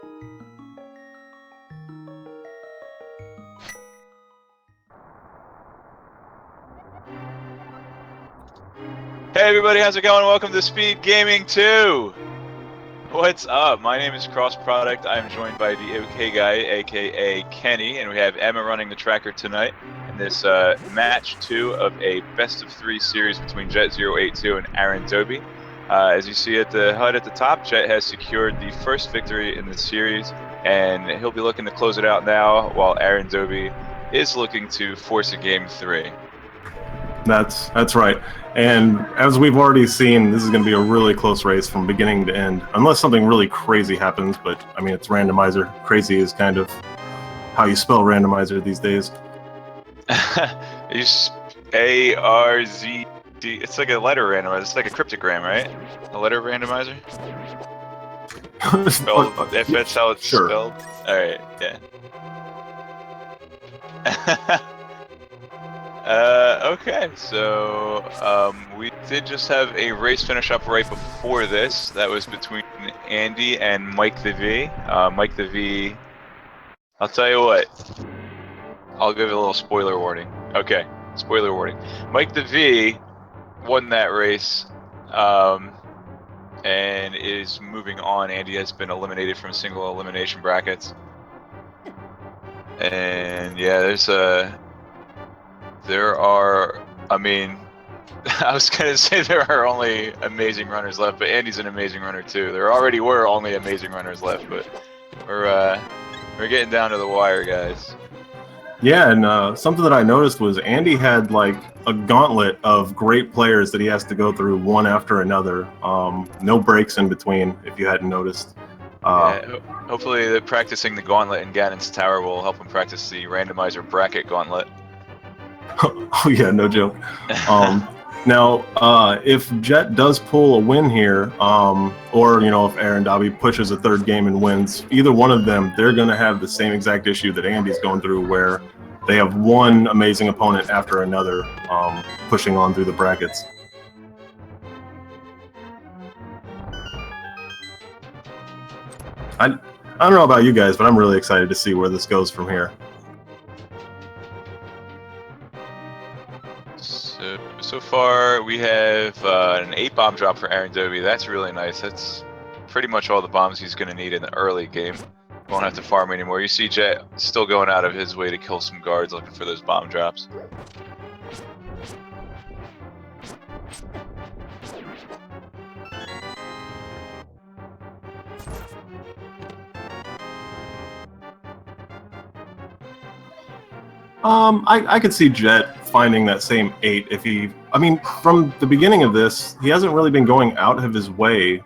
Hey everybody, how's it going? Welcome to Speed Gaming 2! What's up? My name is Cross Product. I'm joined by the OK Guy, aka Kenny, and we have Emma running the tracker tonight in this match 2 of a best of 3 series between Jet082 and AaronDobbe. As you see at the HUD at the top, Jet has secured the first victory in the series, and he'll be looking to close it out now, while AaronDobbe is looking to force a game 3. That's right. And as we've already seen, this is going to be a really close race from beginning to end, unless something really crazy happens. But I mean, it's Randomizer. Crazy is kind of how you spell Randomizer these days. It's A-R-Z-D. It's like a letter randomizer. It's like a cryptogram, right? A letter randomizer? Spelled, if that's how it's spelled. Alright, yeah. Okay, so we did just have a race finish up right before this. That was between Andy and Mike the V. Mike the V, I'll tell you what, I'll give you a little spoiler warning. Okay, spoiler warning. Mike the V won that race and is moving on. Andy has been eliminated from single elimination brackets. And yeah, there are, I mean, I was gonna say there are only amazing runners left, but Andy's an amazing runner too. There already were only amazing runners left, but we're getting down to the wire, guys. Yeah, and something that I noticed was Andy had like a gauntlet of great players that he has to go through one after another. No breaks in between, if you hadn't noticed. Yeah, hopefully practicing the gauntlet in Ganon's Tower will help him practice the randomizer bracket gauntlet. Oh yeah, no joke. Now, if Jet does pull a win here, or you know, if AaronDobbe pushes a third game and wins, either one of them, they're going to have the same exact issue that Andy's going through, where they have one amazing opponent after another, pushing on through the brackets. I don't know about you guys, but I'm really excited to see where this goes from here. So far, we have an 8 bomb drop for AaronDobbe. That's really nice. That's pretty much all the bombs he's going to need in the early game. Won't have to farm anymore. You see Jet still going out of his way to kill some guards looking for those bomb drops. I could see Jet finding that same 8 if he... I mean, from the beginning of this, he hasn't really been going out of his way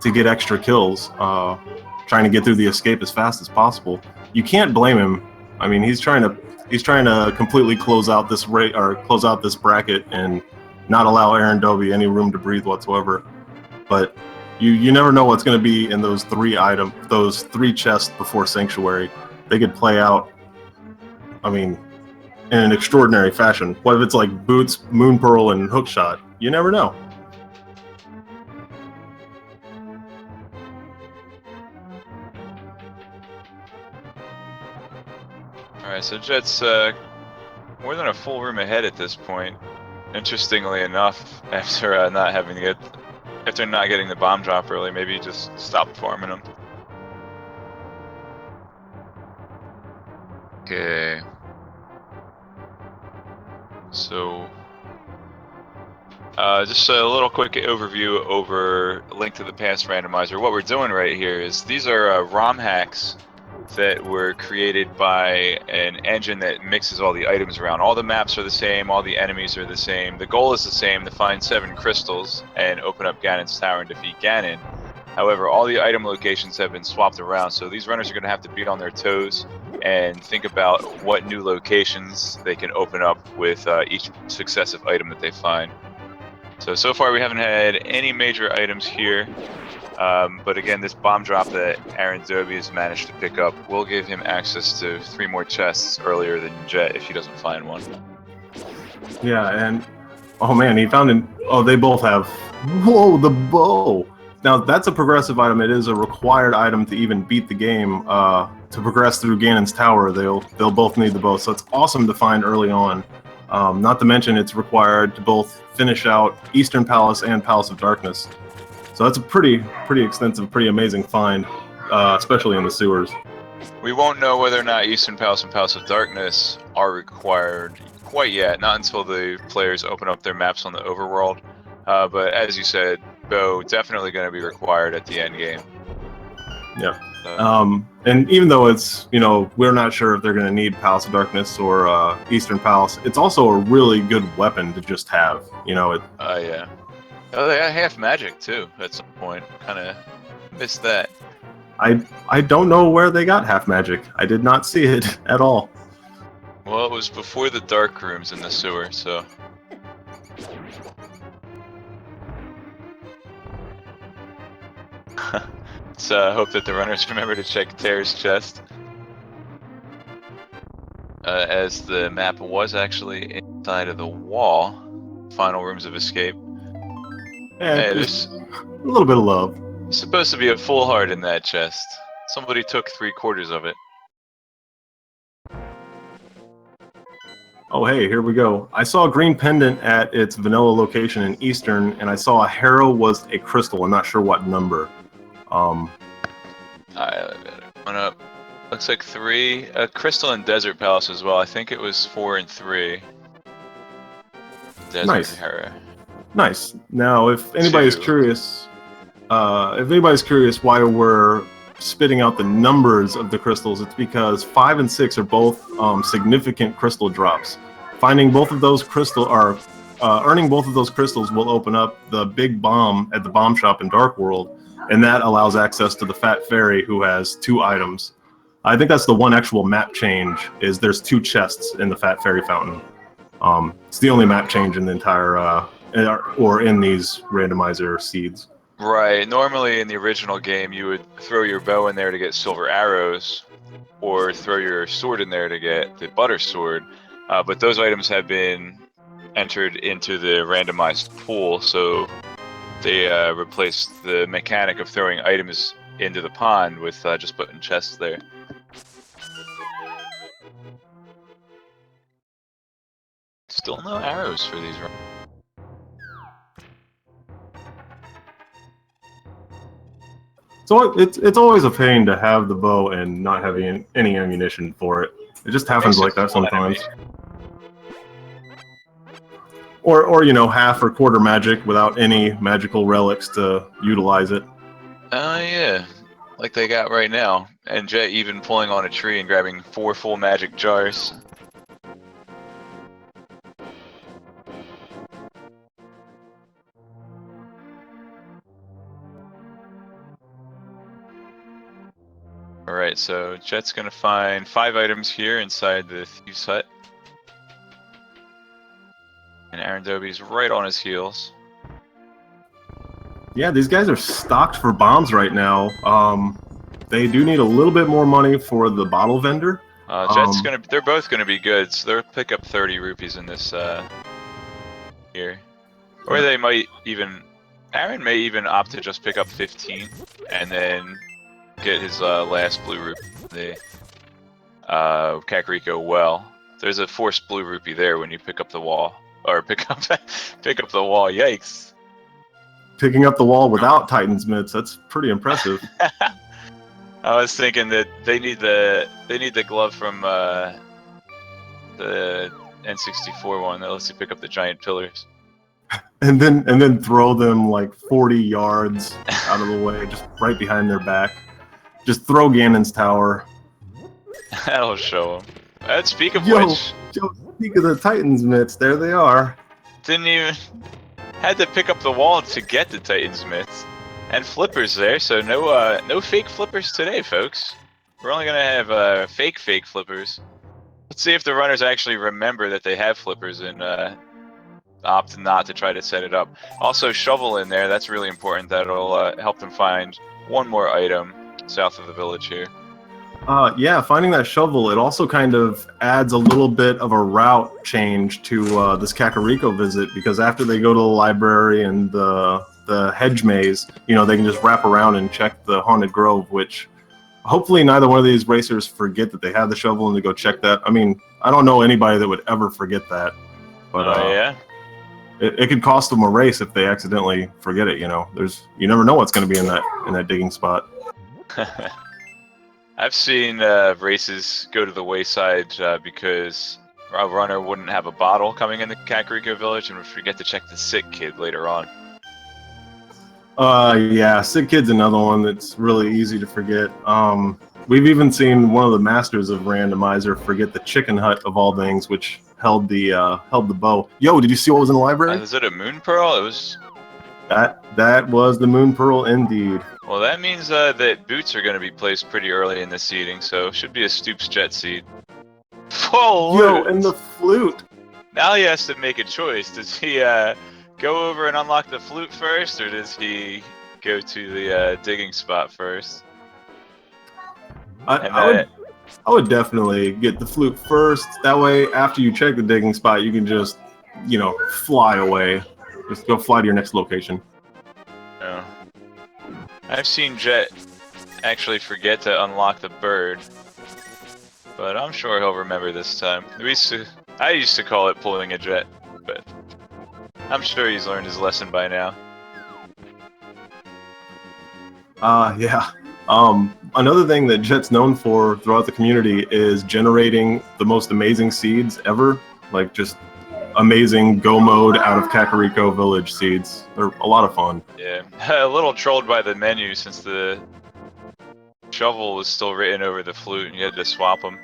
to get extra kills, trying to get through the escape as fast as possible. You can't blame him. I mean, he's trying to completely close out this bracket and not allow AaronDobbe any room to breathe whatsoever. But you never know what's going to be in those 3 chests before Sanctuary. They could play out, I mean, in an extraordinary fashion. What if it's like Boots, Moon Pearl, and Hookshot? You never know. Alright, so Jet's more than a full room ahead at this point. Interestingly enough, after not getting the bomb drop early, maybe he just stopped farming them. Okay. So, just a little quick overview over Link to the Past Randomizer. What we're doing right here is these are ROM hacks that were created by an engine that mixes all the items around. All the maps are the same, all the enemies are the same. The goal is the same, to find 7 crystals and open up Ganon's Tower and defeat Ganon. However, all the item locations have been swapped around, so these runners are going to have to be on their toes and think about what new locations they can open up with each successive item that they find. So far we haven't had any major items here, but again, this bomb drop that AaronDobbe has managed to pick up will give him access to 3 more chests earlier than Jet if he doesn't find one. Yeah, and oh man, he found an... Oh, they both have... Whoa, the bow! Now that's a progressive item. It is a required item to even beat the game. To progress through Ganon's tower, they'll both need the bow. So it's awesome to find early on. Not to mention it's required to both finish out Eastern Palace and Palace of Darkness. So that's a pretty extensive, pretty amazing find, especially in the sewers. We won't know whether or not Eastern Palace and Palace of Darkness are required quite yet, not until the players open up their maps on the overworld. But as you said, bow definitely going to be required at the end game. Yeah. And even though it's, we're not sure if they're going to need Palace of Darkness or Eastern Palace, it's also a really good weapon to just have. Yeah. Oh, they got half magic too at some point. Kind of missed that. I don't know where they got half magic. I did not see it at all. Well, it was before the dark rooms in the sewer, so. Let's hope that the runners remember to check Terra's chest. As the map was actually inside of the wall. Final rooms of escape. Hey, there's a little bit of love. Supposed to be a full heart in that chest. Somebody took 3/4 of it. Oh, hey, here we go. I saw a green pendant at its vanilla location in Eastern, and I saw a Harrow was a crystal. I'm not sure what number. One up. Looks like 3. Crystal and Desert Palace as well. I think it was 4 and 3. Desert nice. Harrow. Nice. Now, if anybody's curious, why we're spitting out the numbers of the crystals, it's because 5 and 6 are both significant crystal drops. Finding both of those earning both of those crystals will open up the big bomb at the bomb shop in Dark World, and that allows access to the Fat Fairy, who has 2 items. I think that's the one actual map change, is there's 2 chests in the Fat Fairy fountain. It's the only map change in the entire, or in these randomizer seeds. Right. Normally in the original game, you would throw your bow in there to get silver arrows, or throw your sword in there to get the butter sword. But those items have been entered into the randomized pool, so they replaced the mechanic of throwing items into the pond with just putting chests there. Still no arrows for these runs. So it's always a pain to have the bow and not having any ammunition for it. It just happens like that sometimes. Or half or quarter magic without any magical relics to utilize it. Oh yeah, like they got right now. And Jet even pulling on a tree and grabbing 4 full magic jars. Alright, so Jet's gonna find 5 items here inside the Thieves' Hut. And AaronDobbe's right on his heels. Yeah, these guys are stocked for bombs right now. They do need a little bit more money for the bottle vendor. They're both gonna be good, so they'll pick up 30 rupees in this here. Or they might even, Aaron may even opt to just pick up 15 and then get his last blue rupee, the Kakariko well. There's a forced blue rupee there when you pick up the wall, or pick up the wall. Yikes! Picking up the wall without Titan's mitts—that's pretty impressive. I was thinking that they need the glove from the N64 one that lets you pick up the giant pillars. And then throw them like 40 yards out of the way, just right behind their back. Just throw Ganon's tower. That'll show them. Speak of which, speak of the Titan's mitts, there they are. Didn't even had to pick up the wall to get the Titan's mitts, and flippers there. So no fake flippers today, folks. We're only gonna have fake flippers. Let's see if the runners actually remember that they have flippers and opt not to try to set it up. Also, shovel in there. That's really important. That'll help them find one more item south of the village here. Yeah, finding that shovel, it also kind of adds a little bit of a route change to this Kakariko visit, because after they go to the library and the the hedge maze, you know, they can just wrap around and check the haunted grove, which hopefully neither one of these racers forget that they have the shovel and to go check that. I mean, I don't know anybody that would ever forget that, but yeah. it could cost them a race if they accidentally forget it. You know, you never know what's going to be in that digging spot. I've seen races go to the wayside because a runner wouldn't have a bottle coming into Kakariko Village and would forget to check the sick kid later on. Yeah, sick kid's another one that's really easy to forget. We've even seen one of the masters of Randomizer forget the chicken hut of all things, which held the bow. Yo, did you see what was in the library? Is it a moon pearl? It was. That was the moon pearl indeed. Well, that means that boots are going to be placed pretty early in the seeding, so it should be a Stoops Jet seed. Whoa! Yo, and the flute. Now he has to make a choice. Does he go over and unlock the flute first, or does he go to the digging spot first? I would definitely get the flute first. That way, after you check the digging spot, you can just, you know, fly away. Just go fly to your next location. Oh. I've seen Jet actually forget to unlock the bird, but I'm sure he'll remember this time. I used to call it pulling a jet, but I'm sure he's learned his lesson by now. Yeah. Another thing that Jet's known for throughout the community is generating the most amazing seeds ever. Like, just amazing go mode out of Kakariko Village seeds. They're a lot of fun. Yeah, a little trolled by the menu since the shovel was still written over the flute and you had to swap them.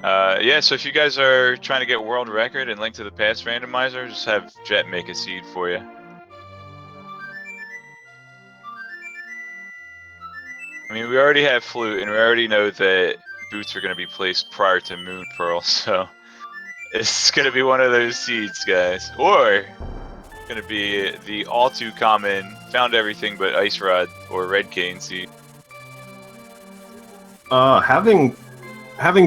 Yeah, so if you guys are trying to get world record and Link to the Past randomizer, just have Jet make a seed for you. I mean, we already have flute, and we already know that boots are going to be placed prior to Moon Pearl, so it's going to be one of those seeds, guys. Or going to be the all too common found everything but Ice Rod or Red Cane seed. Having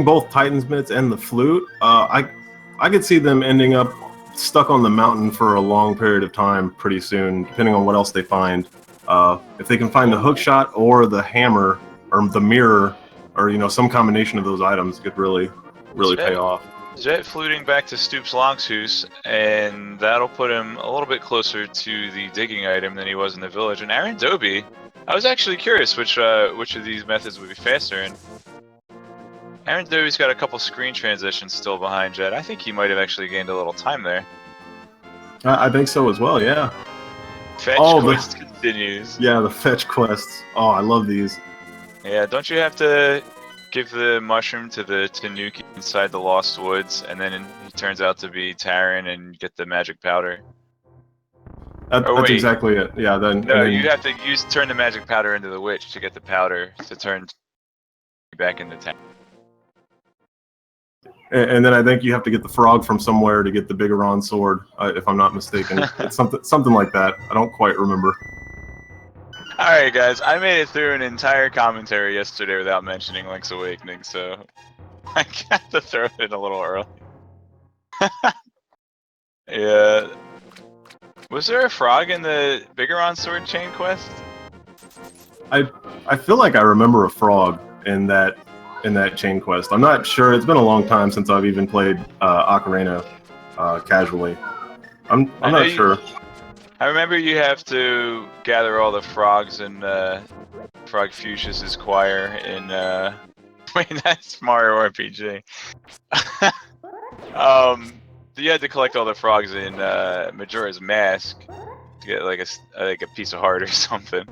both Titan's Mitts and the flute, I could see them ending up stuck on the mountain for a long period of time pretty soon, depending on what else they find. If they can find the hook shot or the hammer or the mirror, or, you know, some combination of those items, could really pay off. Jet fluting back to Stoops Longshoots, and that'll put him a little bit closer to the digging item than he was in the village. And AaronDobbe, I was actually curious which of these methods would be faster. And AaronDobbe's got a couple screen transitions still behind Jet. I think he might have actually gained a little time there. I think so as well. Yeah. Fetch quest continues. Yeah, the fetch quests. Oh, I love these. Yeah, don't you have to give the mushroom to the Tanuki inside the Lost Woods, and then he turns out to be Taran and get the magic powder? That's exactly it. Yeah. Then you have to turn the magic powder into the witch to get the powder to turn back into town. And then I think you have to get the frog from somewhere to get the Bigaron sword, if I'm not mistaken. It's something like that. I don't quite remember. Alright guys, I made it through an entire commentary yesterday without mentioning Link's Awakening, so I got to throw it in a little early. Yeah. Was there a frog in the Bigaron sword chain quest? I feel like I remember a frog in that chain quest. I'm not sure. It's been a long time since I've even played Ocarina casually. I'm not sure. I remember you have to gather all the frogs in Frog Fuchsia's choir in wait, that's Mario RPG. You had to collect all the frogs in Majora's Mask to get like a piece of heart or something.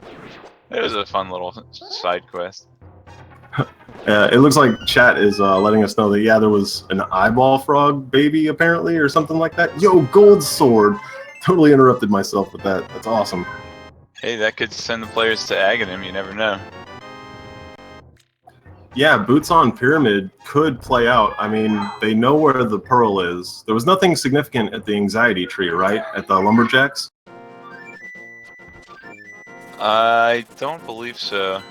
It was a fun little side quest. It looks like chat is letting us know that, yeah, there was an eyeball frog baby apparently, or something like that. Yo, gold sword! Totally interrupted myself with that. That's awesome. Hey, that could send the players to Aghanim, you never know. Yeah, Boots on Pyramid could play out. I mean, they know where the pearl is. There was nothing significant at the anxiety tree, right? At the lumberjacks? I don't believe so.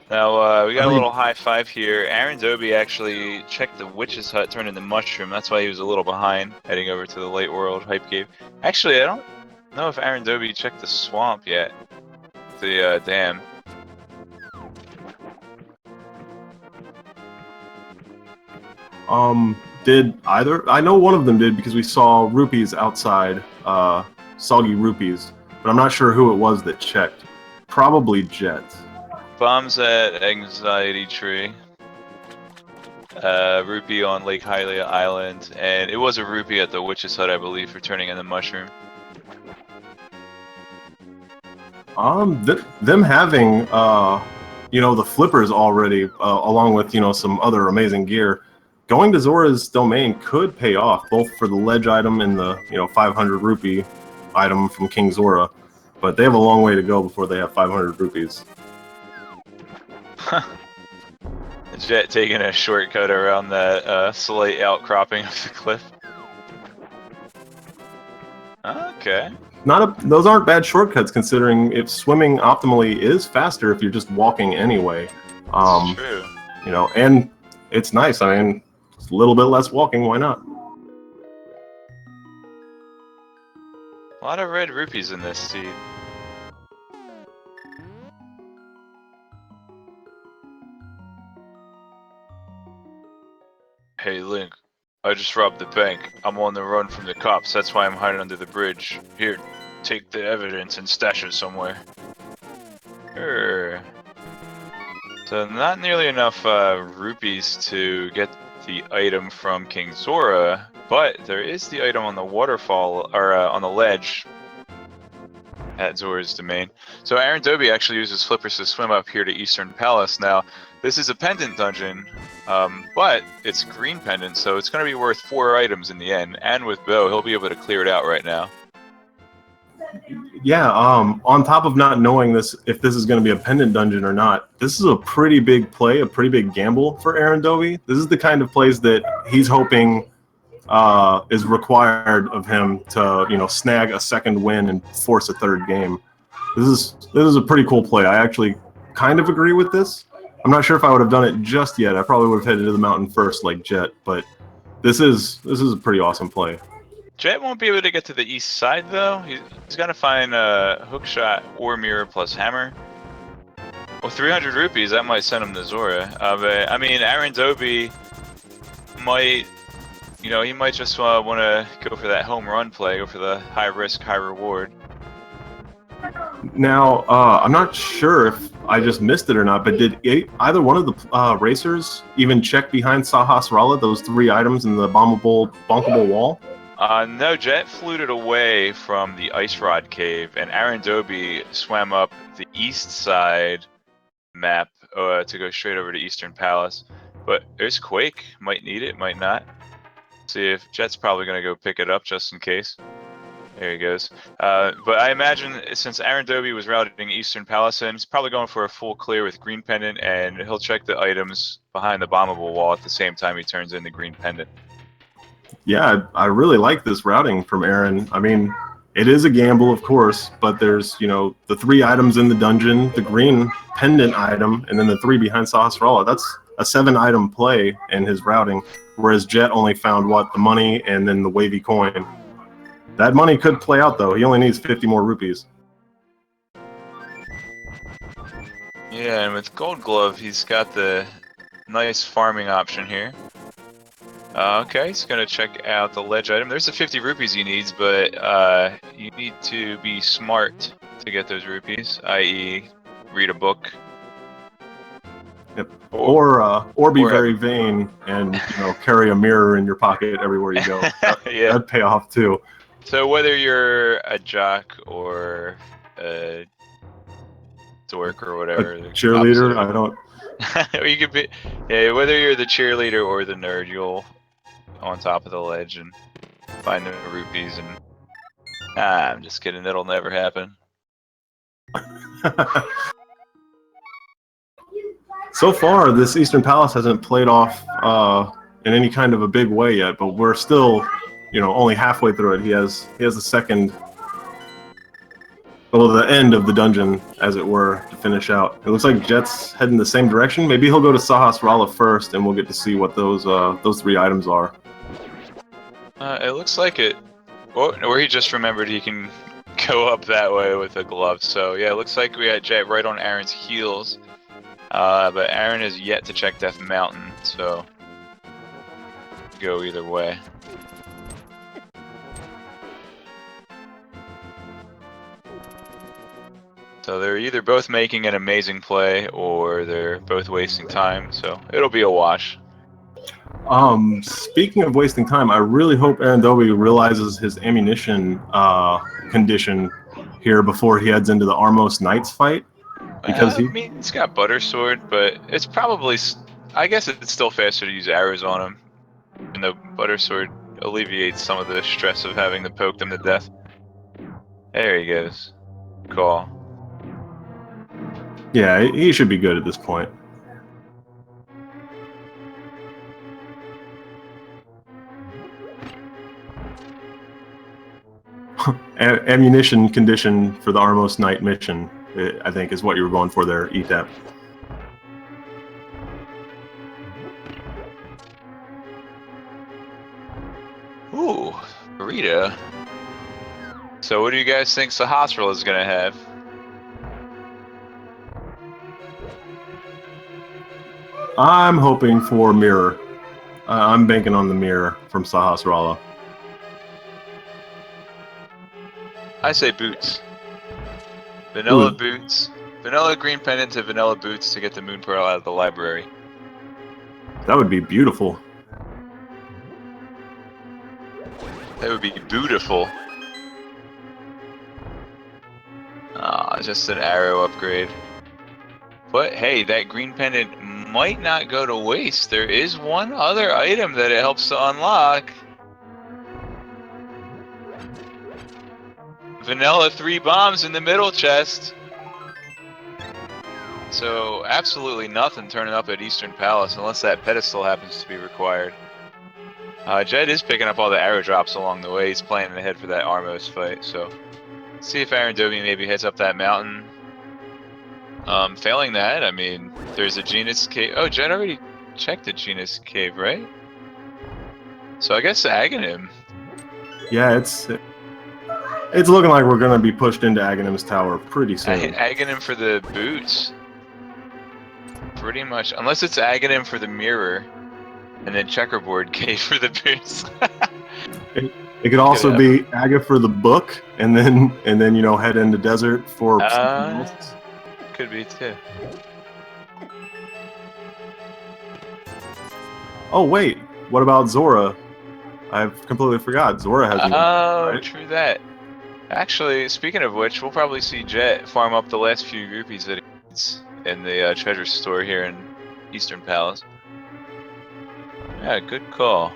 Now, we got a little high five here. AaronDobbe actually checked the witch's hut, turned into mushroom. That's why he was a little behind, heading over to the late world hype cave. Actually, I don't know if AaronDobbe checked the swamp yet. The dam. Did either? I know one of them did because we saw rupees outside, soggy rupees, but I'm not sure who it was that checked. Probably Jet. Bombs at Anxiety Tree. Rupee on Lake Hylia Island, and it was a rupee at the Witch's Hut, I believe, for turning in the mushroom. Them having, the flippers already, along with, some other amazing gear, going to Zora's domain could pay off, both for the ledge item and the, 500 rupee item from King Zora, but they have a long way to go before they have 500 rupees. Jet taking a shortcut around that slight outcropping of the cliff. Okay. Those aren't bad shortcuts considering if swimming optimally is faster if you're just walking anyway. It's true. And it's nice. I mean, just a little bit less walking. Why not? A lot of red rupees in this seed. Hey Link, I just robbed the bank. I'm on the run from the cops. That's why I'm hiding under the bridge. Here, take the evidence and stash it somewhere. Sure. So not nearly enough rupees to get the item from King Zora, but there is the item on the waterfall, or on the ledge at Zora's domain. So AaronDobbe actually uses flippers to swim up here to Eastern Palace. Now, this is a pendant dungeon, but it's green pendant, so it's going to be worth 4 items in the end. And with Bo, he'll be able to clear it out right now. Yeah, on top of not knowing if this is going to be a pendant dungeon or not, this is a pretty big play, a pretty big gamble for AaronDobbe. This is the kind of plays that he's hoping is required of him to, snag a second win and force a third game. This is a pretty cool play. I actually kind of agree with this. I'm not sure if I would have done it just yet. I probably would have headed to the mountain first like Jet, but this is a pretty awesome play. Jet won't be able to get to the east side though. He's got to find a hookshot or mirror plus hammer. Well, 300 rupees, that might send him to Zora. But I mean, AaronDobbe might, he might just want to go for that home run play, go for the high risk, high reward. Now, I'm not sure if I just missed it or not, but did either one of the racers even check behind Sahasrara, those 3 items in the bonkable wall? No, Jet fluted away from the Ice Rod Cave, and AaronDobbe swam up the east side map to go straight over to Eastern Palace. But there's Quake. Might need it, might not. See if Jet's probably going to go pick it up just in case. There he goes. But I imagine since AaronDobbe was routing Eastern Palace in, he's probably going for a full clear with Green Pendant, and he'll check the items behind the bombable wall at the same time he turns in the Green Pendant. Yeah, I really like this routing from Aaron. I mean, it is a gamble, of course, but there's, the 3 items in the dungeon, the green pendant item, and then the 3 behind Sahasrara. That's a 7-item play in his routing, whereas Jet only found, the money and then the wavy coin. That money could play out, though. He only needs 50 more rupees. Yeah, and with Gold Glove, he's got the nice farming option here. Okay, he's gonna check out the ledge item. There's the 50 rupees he needs, but you need to be smart to get those rupees, i.e., read a book. Yep. Or be very vain and carry a mirror in your pocket everywhere you go. Yeah. That'd pay off too. So whether you're a jock or a dork or whatever, a cheerleader, I don't. Or you could be, yeah. Whether you're the cheerleader or the nerd, you'll on top of the ledge and find the rupees and. I'm just kidding. It'll never happen. So far, this Eastern Palace hasn't played off in any kind of a big way yet, but we're still, only halfway through it. He has the second, the end of the dungeon, as it were, to finish out. It looks like Jet's heading the same direction. Maybe he'll go to Sahasrara first, and we'll get to see what those 3 items are. It looks like it. Or he just remembered he can go up that way with a glove. So yeah, it looks like we got Jet right on Aaron's heels. But Aaron is yet to check Death Mountain, so go either way. So they're either both making an amazing play or they're both wasting time, so it'll be a wash. Speaking of wasting time, I really hope AaronDobbe realizes his ammunition condition here before he heads into the Armos Knights fight. Because I mean, he's got Butter Sword, but it's probably, I guess it's still faster to use arrows on him. And the Butter Sword alleviates some of the stress of having to poke them to death. There he goes. Call. Yeah, he should be good at this point. Ammunition condition for the Armos Knight mission, I think, is what you were going for there, ETAP. Ooh, burrito. So what do you guys think Sahasrahla is gonna have? I'm hoping for mirror. I'm banking on the mirror from Sahasrahla. I say boots. Vanilla Ooh. boots. Vanilla green pendant to vanilla boots to get the moon pearl out of the library. That would be beautiful. That would be beautiful. Ah, just an arrow upgrade. But hey, that green pendant might not go to waste. There is one other item that it helps to unlock. Vanilla 3 bombs in the middle chest. So absolutely nothing turning up at Eastern Palace unless that pedestal happens to be required. Jet is picking up all the arrow drops along the way. He's planning ahead for that Armos fight. So let's see if AaronDobbe maybe heads up that mountain. Failing that, I mean, there's a Genus Cave. Oh, Jet already checked the Genus Cave, right? So I guess Aghanim. Yeah, it's looking like we're going to be pushed into Aghanim's tower pretty soon. Aghanim for the boots. Pretty much. Unless it's Aghanim for the mirror. And then Checkerboard Cave for the boots. It could also be Aga for the book, and then you know, head into desert for something else. Could be too. Oh wait, what about Zora? I've completely forgot. Zora has. Right? True that. Actually, speaking of which, we'll probably see Jet farm up the last few rupees that he needs in the treasure store here in Eastern Palace. Yeah, good call.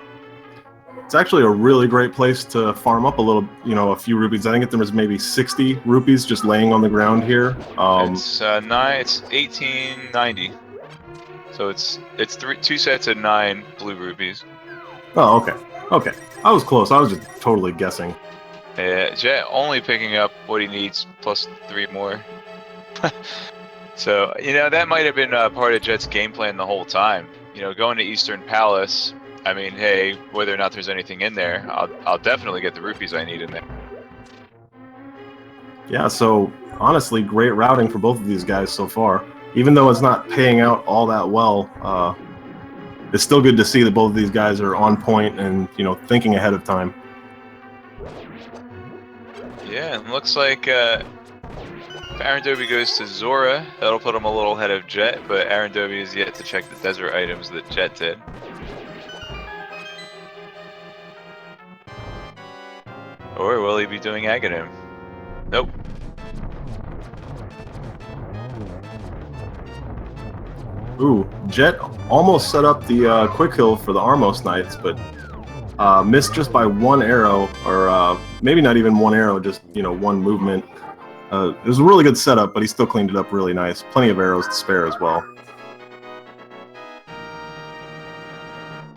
It's actually a really great place to farm up a little, you know, a few rupees. I think there was maybe 60 rupees just laying on the ground here. It's 1890. So it's two sets of 9 blue rupees. Oh, okay. Okay. I was close. I was just totally guessing. Yeah, Jet only picking up what he needs plus 3 more. So, you know, that might have been part of Jet's game plan the whole time. You know, going to Eastern Palace, I mean, hey, whether or not there's anything in there, I'll definitely get the rupees I need in there. Yeah, so honestly, great routing for both of these guys so far. Even though it's not paying out all that well, it's still good to see that both of these guys are on point and, you know, thinking ahead of time. Yeah, it looks like if AaronDobbe goes to Zora, that'll put him a little ahead of Jet, but AaronDobbe is yet to check the desert items that Jet did. Or will he be doing Aghanim? Nope. Ooh, Jet almost set up the quick hill for the Armos Knights, but missed just by 1 arrow, or maybe not even 1 arrow, just, you know, 1 movement. It was a really good setup, but he still cleaned it up really nice. Plenty of arrows to spare as well.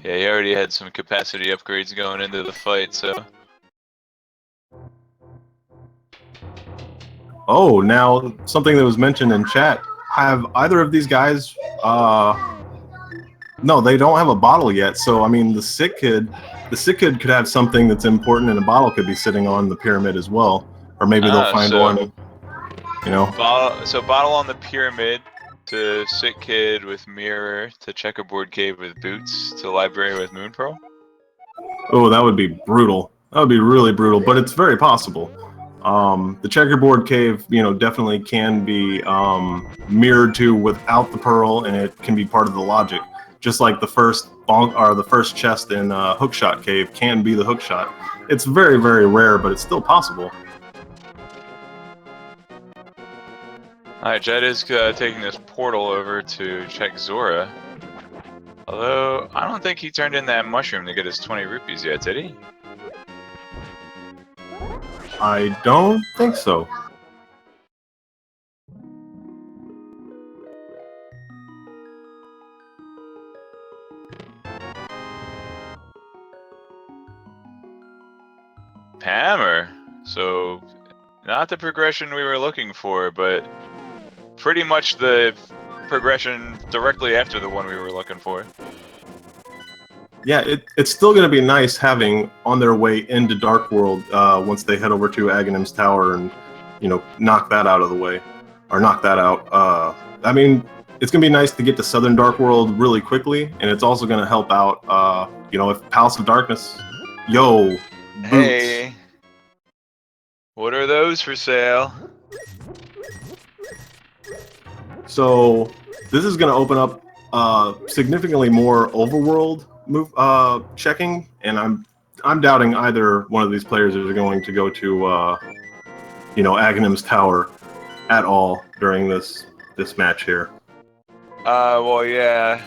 Yeah, he already had some capacity upgrades going into the fight, so... Oh, now something that was mentioned in chat. Have either of these guys... No, they don't have a bottle yet, so I mean, the sick kid could have something that's important, and a bottle could be sitting on the pyramid as well. or maybe they'll find so one. You know. Bottle on the pyramid, to Sick Kid with Mirror, to Checkerboard Cave with Boots, to Library with Moon Pearl. Oh, that would be brutal. That would be really brutal, but it's very possible. The Checkerboard Cave, you know, definitely can be mirrored to without the pearl, and it can be part of the logic. Just like the first chest in Hookshot Cave can be the hookshot. It's very, very rare, but it's still possible. Alright, Jet is taking this portal over to check Zora. Although, I don't think he turned in that mushroom to get his 20 rupees yet, did he? I don't think so. Hammer. So, not the progression we were looking for, but pretty much the progression directly after the one we were looking for. Yeah, it's still going to be nice having on their way into Dark World once they head over to Aghanim's Tower and, you know, knock that out of the way. Or knock that out. I mean, it's going to be nice to get to Southern Dark World really quickly, and it's also going to help out, you know, if Palace of Darkness... Yo, Boots. Hey, what are those for sale? So, this is going to open up significantly more overworld checking, and I'm doubting either one of these players is going to go to you know, Aghanim's Tower at all during this match here. Well, yeah.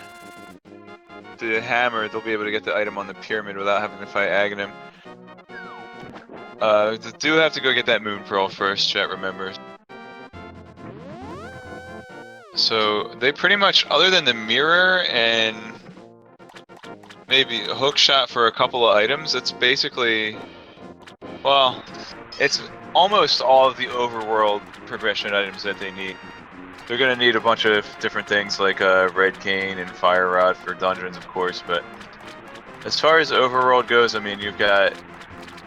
The hammer, they'll be able to get the item on the pyramid without having to fight Aghanim. Do have to go get that Moon Pearl first, chat remembers. So, they pretty much, other than the mirror and maybe a hook shot for a couple of items, it's basically, well, it's almost all of the overworld progression items that they need. They're gonna need a bunch of different things like Red Cane and Fire Rod for dungeons, of course, but as far as overworld goes, I mean, you've got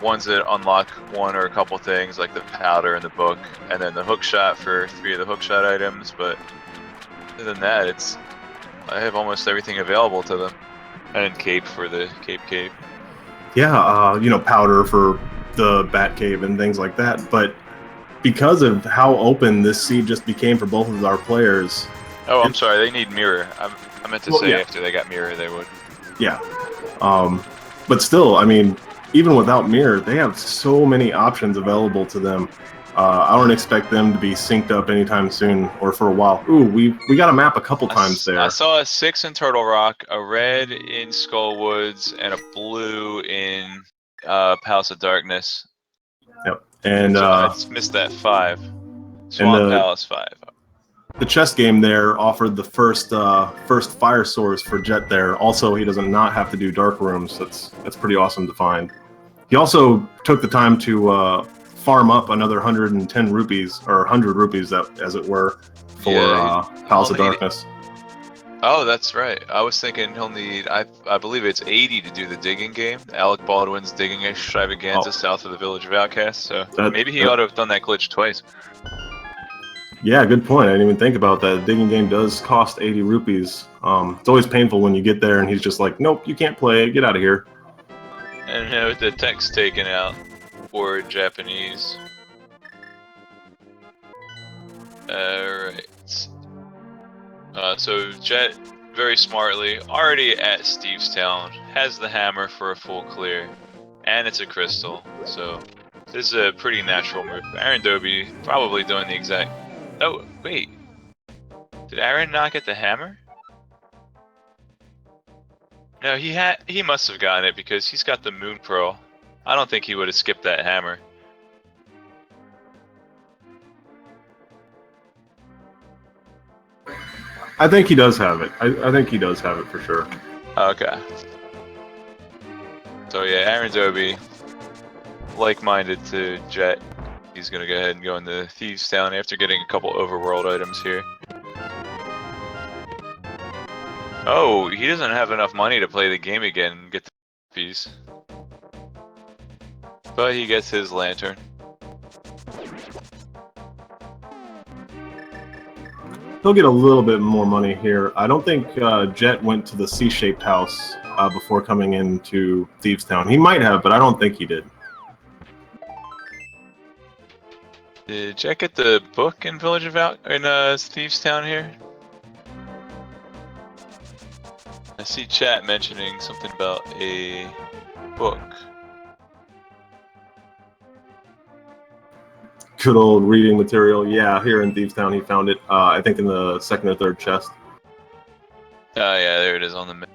ones that unlock one or a couple things, like the powder and the book, and then the hook shot for 3 of the hook shot items, but other than that, I have almost everything available to them. And Cape for the Cape Cave. Yeah, you know, powder for the Bat Cave and things like that, but because of how open this seed just became for both of our players... Oh, I'm sorry, they need mirror. I meant to say yeah. After they got mirror, they would. Yeah. But still, I mean, even without mirror, they have so many options available to them. I don't expect them to be synced up anytime soon or for a while. Ooh, we got a map a couple times there. I saw a 6 in Turtle Rock, a red in Skull Woods, and a blue in Palace of Darkness. Yep. And so I just missed that 5. Swamp Palace 5. The chess game there offered the first fire source for Jet there. Also, he does not have to do dark rooms. That's pretty awesome to find. He also took the time to farm up another 110 rupees, or 100 rupees, as it were, for Palace of Darkness. Oh, that's right. I was thinking he'll need, I believe it's 80 to do the digging game. Alec Baldwin's digging extravaganza south of the Village of Outcasts, so maybe he ought to have done that glitch twice. Yeah, good point. I didn't even think about that. The digging game does cost 80 rupees. It's always painful when you get there and he's just like, nope, you can't play, get out of here. And with the text taken out for Japanese. Alright. So Jet, very smartly, already at Steve's Town, has the hammer for a full clear. And it's a crystal, so this is a pretty natural move. AaronDobbe probably doing the exact... Oh, wait. Did Aaron not get the hammer? No, he must have gotten it because he's got the Moon Pearl. I don't think he would have skipped that hammer. I think he does have it. I think he does have it for sure. Okay. So yeah, AaronDobbe, like-minded to Jet. He's gonna go ahead and go into Thieves Town after getting a couple overworld items here. Oh, he doesn't have enough money to play the game again and get the piece. But he gets his lantern. He'll get a little bit more money here. I don't think Jet went to the C-shaped house before coming into Thieves Town. He might have, but I don't think he did. Did Jet get the book in Thieves Town here? I see chat mentioning something about a book. Good old reading material. Yeah, here in Thieves Town he found it. I think in the second or third chest. Oh yeah, there it is on the map.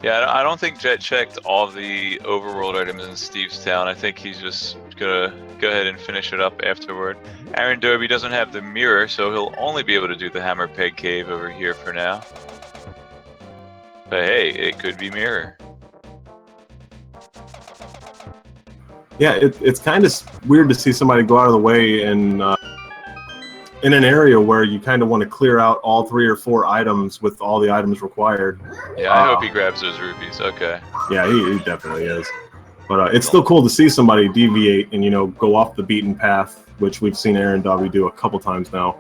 Yeah, I don't think Jet checked all the overworld items in Steve's Town. I think he's just gonna go ahead and finish it up afterward. AaronDobbe doesn't have the mirror, so he'll only be able to do the Hammer Peg Cave over here for now. But hey, it could be mirror. Yeah, it's kind of weird to see somebody go out of the way and in an area where you kind of want to clear out all 3 or 4 items with all the items required. Yeah, I hope he grabs those rupees. Okay. Yeah, he definitely is. But it's still cool to see somebody deviate and, you know, go off the beaten path, which we've seen AaronDobbe do a couple times now.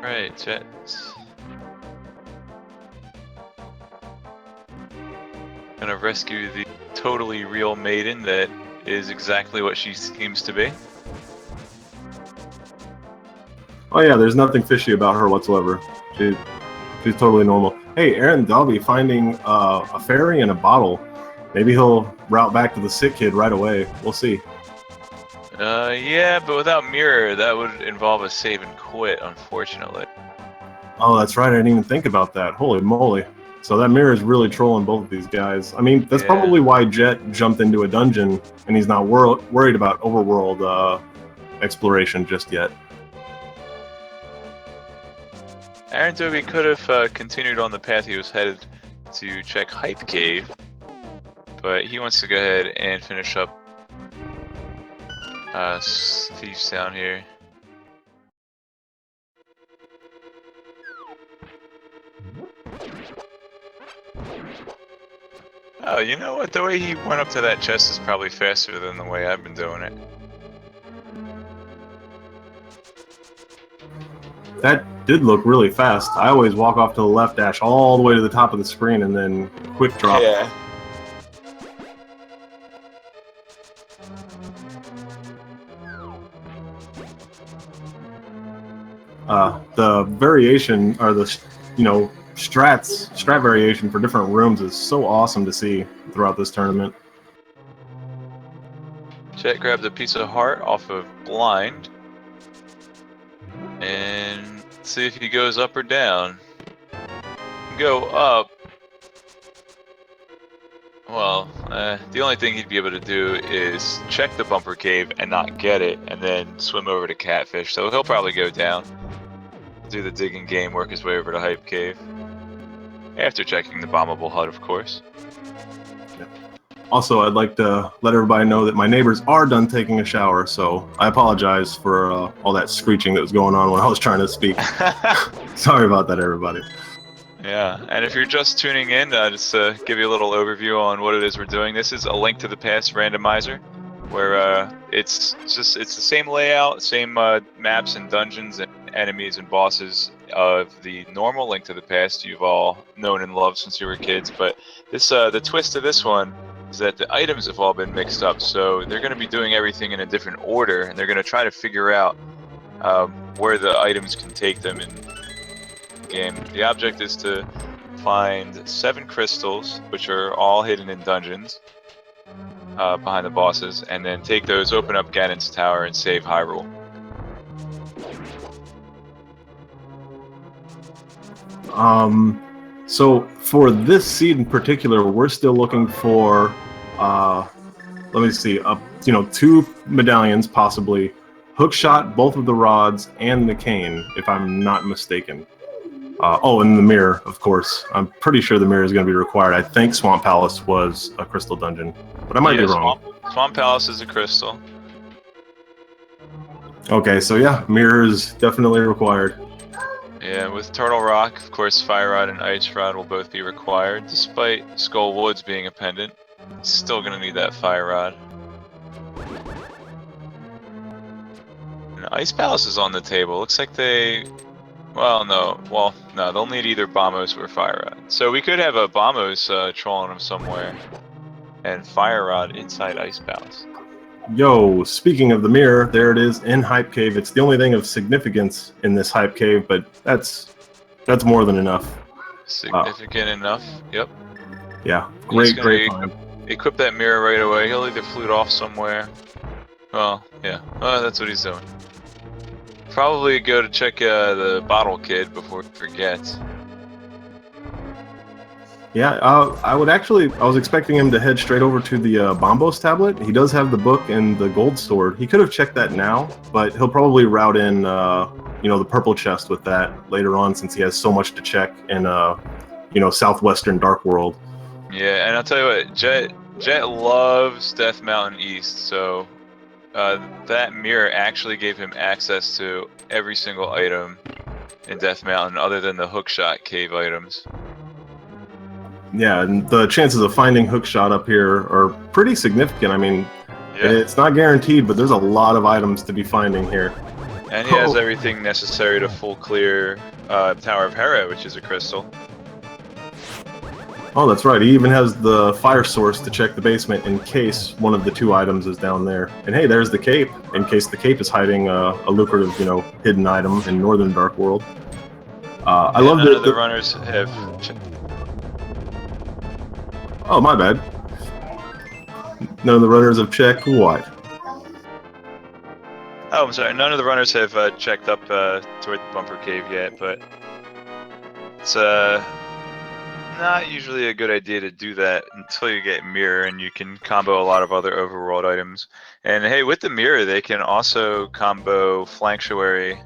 Right, Jet. Gonna rescue the totally real maiden that is exactly what she seems to be. Oh yeah, there's nothing fishy about her whatsoever. She's totally normal. Hey, AaronDobbe finding a fairy in a bottle. Maybe he'll route back to the sick kid right away. We'll see. Yeah, but without mirror, that would involve a save and quit, unfortunately. Oh, that's right. I didn't even think about that. Holy moly. So that mirror is really trolling both of these guys. I mean, that's probably why Jet jumped into a dungeon and he's not worried about overworld exploration just yet. AaronDobbe could have continued on the path he was headed to check Hype Cave, but he wants to go ahead and finish up Steve's Town here. Oh, you know what? The way he went up to that chest is probably faster than the way I've been doing it. That did look really fast. I always walk off to the left dash all the way to the top of the screen and then quick drop. Yeah. The variation, or the, you know, strat variation for different rooms is so awesome to see throughout this tournament. Jet grabs a piece of heart off of Blind. And see if he goes up or down. Go up. Well, the only thing he'd be able to do is check the bumper cave and not get it, and then swim over to Catfish. So he'll probably go down, do the digging game, work his way over to Hype Cave. After checking the bombable hut, of course. Also, I'd like to let everybody know that my neighbors are done taking a shower, so I apologize for all that screeching that was going on when I was trying to speak. Sorry about that, everybody. Yeah, and if you're just tuning in, just give you a little overview on what it is we're doing. This is a Link to the Past randomizer, where it's the same layout, same maps and dungeons and enemies and bosses of the normal Link to the Past you've all known and loved since you were kids. But this the twist of this one is that the items have all been mixed up, so they're going to be doing everything in a different order, and they're going to try to figure out where the items can take them in the game. The object is to find 7 crystals, which are all hidden in dungeons behind the bosses, and then take those, open up Ganon's tower, and save Hyrule. So for this seed in particular, we're still looking for, let me see, 2 medallions possibly, hookshot, both of the rods, and the cane, if I'm not mistaken. And the mirror, of course. I'm pretty sure the mirror is going to be required. I think Swamp Palace was a crystal dungeon, but I might be wrong. Swamp Palace is a crystal. Okay, so yeah, mirror is definitely required. Yeah, with Turtle Rock, of course, Fire Rod and Ice Rod will both be required, despite Skull Woods being a pendant. Still gonna need that Fire Rod. And Ice Palace is on the table. Looks like they... Well, no, they'll need either Bombos or Fire Rod. So we could have a Bombos trolling them somewhere, and Fire Rod inside Ice Palace. Yo, speaking of the mirror, there it is in Hype Cave. It's the only thing of significance in this Hype Cave, but that's more than enough. Significant enough, yep. Yeah, great find. Equip that mirror right away. He'll either flute off somewhere. Well, yeah, that's what he's doing. Probably go to check the bottle kid before he forgets. Yeah, I was expecting him to head straight over to the Bombos tablet. He does have the book and the gold sword. He could have checked that now, but he'll probably route in, the purple chest with that later on, since he has so much to check in, southwestern Dark World. Yeah, and I'll tell you what, Jet loves Death Mountain East, so that mirror actually gave him access to every single item in Death Mountain, other than the hookshot cave items. Yeah, and the chances of finding hookshot up here are pretty significant. I mean, It's not guaranteed, but there's a lot of items to be finding here. And he has everything necessary to full clear Tower of Hera, which is a crystal. Oh, that's right. He even has the fire source to check the basement in case one of the two items is down there. And hey, there's the cape, in case the cape is hiding a lucrative, hidden item in Northern Dark World. I love that the runners have... Oh, my bad. None of the runners have checked what? Oh, I'm sorry. None of the runners have checked up toward the bumper cave yet, but it's not usually a good idea to do that until you get mirror, and you can combo a lot of other overworld items. And hey, with the mirror, they can also combo Flanctuary,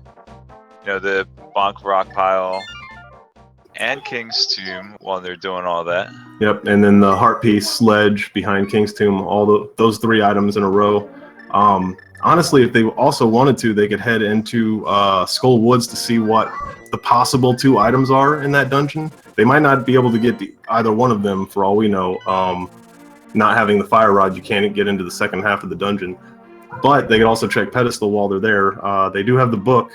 the Bonk Rock Pile, and King's Tomb while they're doing all that. Yep, and then the Heart Piece, Sledge behind King's Tomb, those three items in a row. Honestly, if they also wanted to, they could head into Skull Woods to see what the possible two items are in that dungeon. They might not be able to get either one of them, for all we know. Not having the Fire Rod, you can't get into the second half of the dungeon. But they could also check Pedestal while they're there. They do have the book.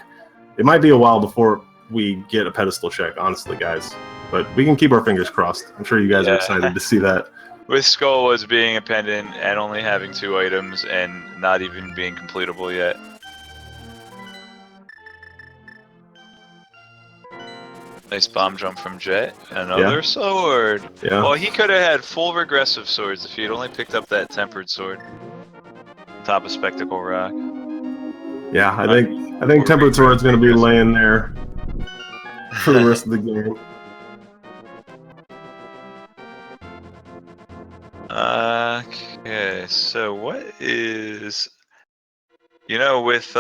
It might be a while before we get a Pedestal check, honestly, guys. But we can keep our fingers crossed. I'm sure you guys are excited to see that. With Skull Woods being a pendant and only having 2 items and not even being completable yet. Nice bomb jump from Jet. Another sword. Yeah. Well, he could have had full regressive swords if he had only picked up that tempered sword. On top of Spectacle Rock. Yeah, I think tempered sword's gonna be laying there for the rest of the game. Okay, so what is... with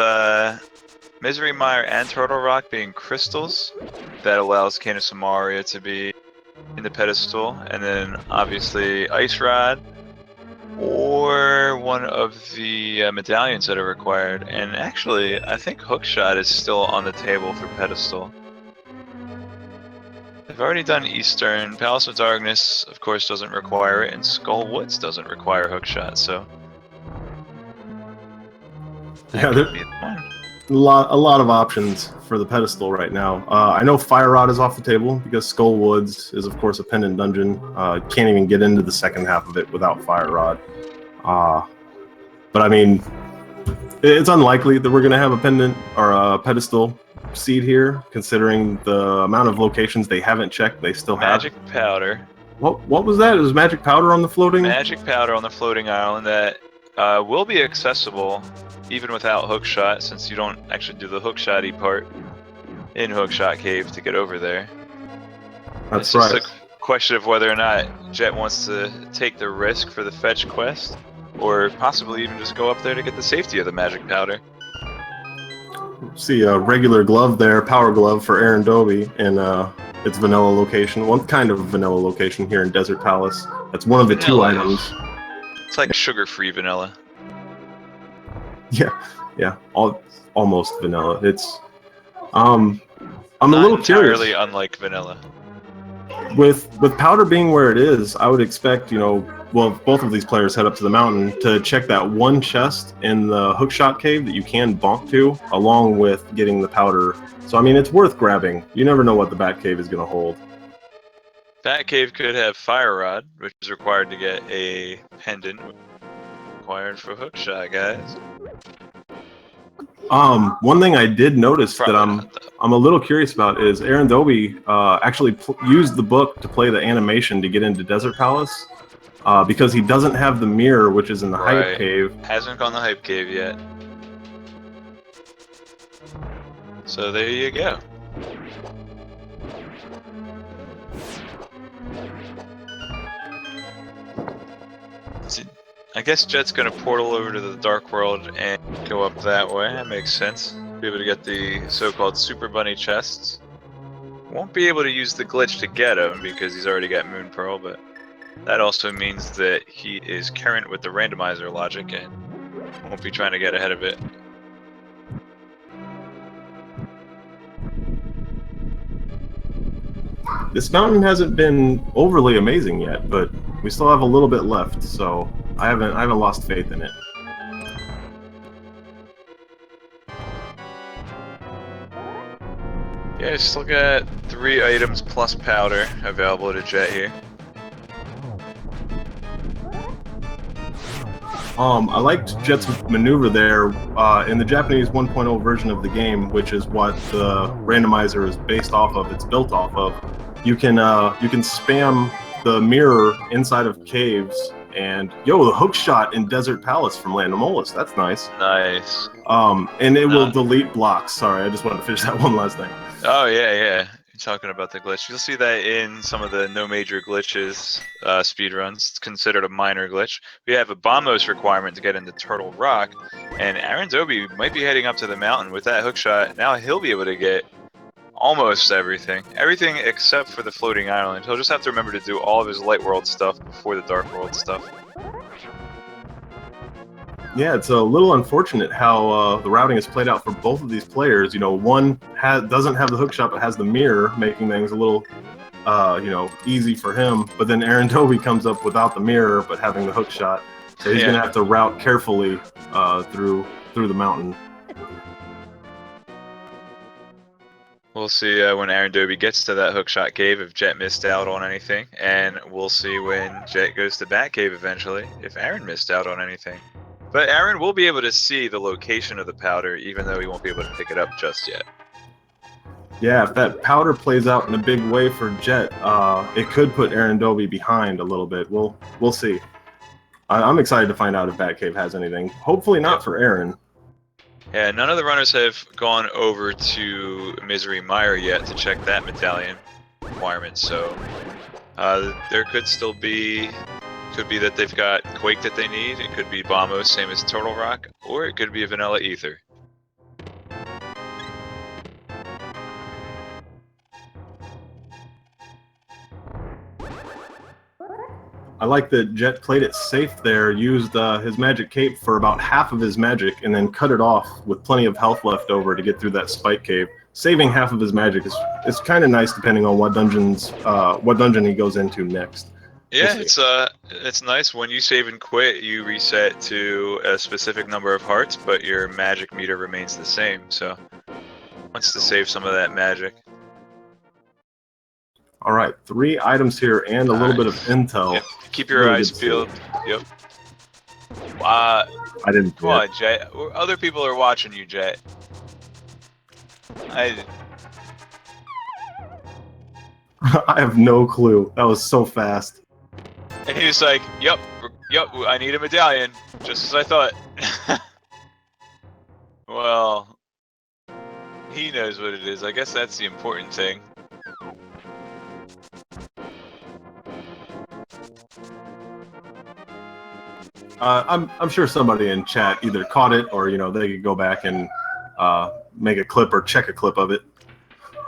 Misery Mire and Turtle Rock being crystals, that allows Cane of Samaria to be in the pedestal, and then obviously Ice Rod, or one of the medallions that are required. And actually, I think Hookshot is still on the table for pedestal. I've already done Eastern. Palace of Darkness, of course, doesn't require it, and Skull Woods doesn't require Hookshot, so... Yeah, there's a lot of options for the pedestal right now. I know Fire Rod is off the table because Skull Woods is, of course, a pendant dungeon. Can't even get into the second half of it without Fire Rod. But I mean, it's unlikely that we're going to have a pendant or a pedestal seed here, considering the amount of locations they haven't checked. They still have Magic Powder. What was that? It was Magic Powder on the floating? Magic Powder on the floating island that will be accessible even without Hookshot, since you don't actually do the Hookshot-y part in Hookshot Cave to get over there. That's right. It's just a question of whether or not Jet wants to take the risk for the fetch quest, or possibly even just go up there to get the safety of the Magic Powder. See a regular glove there, power glove for AaronDobbe in its vanilla location. One kind of vanilla location here in Desert Palace. That's one of the two items. It's like sugar-free vanilla. Yeah, almost vanilla. It's I'm a Not little entirely curious. unlike vanilla. With powder being where it is, I would expect, well, if both of these players head up to the mountain to check that one chest in the hookshot cave that you can bonk to, along with getting the powder. So I mean, it's worth grabbing. You never know what the Bat Cave is going to hold. That cave could have fire rod, which is required to get a pendant required for hookshot, guys. One thing I did notice that Probably not, though. I'm a little curious about is AaronDobbe actually used the book to play the animation to get into Desert Palace because he doesn't have the mirror, which is in the hype Right. cave. Hasn't gone the hype cave yet. So there you go. I guess Jet's gonna portal over to the Dark World and go up that way. That makes sense. Be able to get the so-called Super Bunny chests. Won't be able to use the glitch to get him because he's already got Moon Pearl, but that also means that he is current with the randomizer logic and won't be trying to get ahead of it. This mountain hasn't been overly amazing yet, but we still have a little bit left, so I haven't lost faith in it. Yeah, still got 3 items plus powder available to Jet here. I liked Jet's maneuver there in the Japanese 1.0 version of the game, which is what the randomizer is based off of. It's built off of. You can spam the mirror inside of caves, and the hook shot in Desert Palace from Randomolis. That's nice. Nice. And it will delete blocks. Sorry, I just wanted to finish that one last thing. Oh yeah. You're talking about the glitch. You'll see that in some of the no major glitches speedruns. It's considered a minor glitch. We have a bombos requirement to get into Turtle Rock, and AaronDobbe might be heading up to the mountain with that hookshot. Now he'll be able to get almost everything. Everything except for the floating island. He'll just have to remember to do all of his light world stuff before the dark world stuff. Yeah, it's a little unfortunate how the routing is played out for both of these players. One doesn't have the hookshot but has the mirror, making things a little, easy for him. But then AaronDobbe comes up without the mirror but having the hookshot, so he's gonna have to route carefully through the mountain. We'll see when AaronDobbe gets to that hookshot cave if Jet missed out on anything, and we'll see when Jet goes to Bat Cave eventually if Aaron missed out on anything. But Aaron will be able to see the location of the powder, even though he won't be able to pick it up just yet. Yeah, if that powder plays out in a big way for Jet, it could put AaronDobbe behind a little bit. We'll see. I'm excited to find out if Batcave has anything. Hopefully not for Aaron. Yeah, none of the runners have gone over to Misery Mire yet to check that medallion requirement, so there could still be... Could be that they've got Quake that they need, it could be Bombos, same as Turtle Rock, or it could be a Vanilla Ether. I like that Jet played it safe there, used his magic cape for about half of his magic, and then cut it off with plenty of health left over to get through that spike cave. Saving half of his magic is kind of nice depending on what dungeon he goes into next. Yeah, it's nice. When you save and quit, you reset to a specific number of hearts, but your magic meter remains the same, so wants to save some of that magic. All right, 3 items here and a little bit of intel. Yep. Keep your eyes peeled. Yep. I didn't. Come on, Jet. Other people are watching you, Jet. I have no clue. That was so fast. And he was like, yep, I need a medallion, just as I thought. Well, he knows what it is. I guess that's the important thing. I'm sure somebody in chat either caught it or they could go back and make a clip or check a clip of it.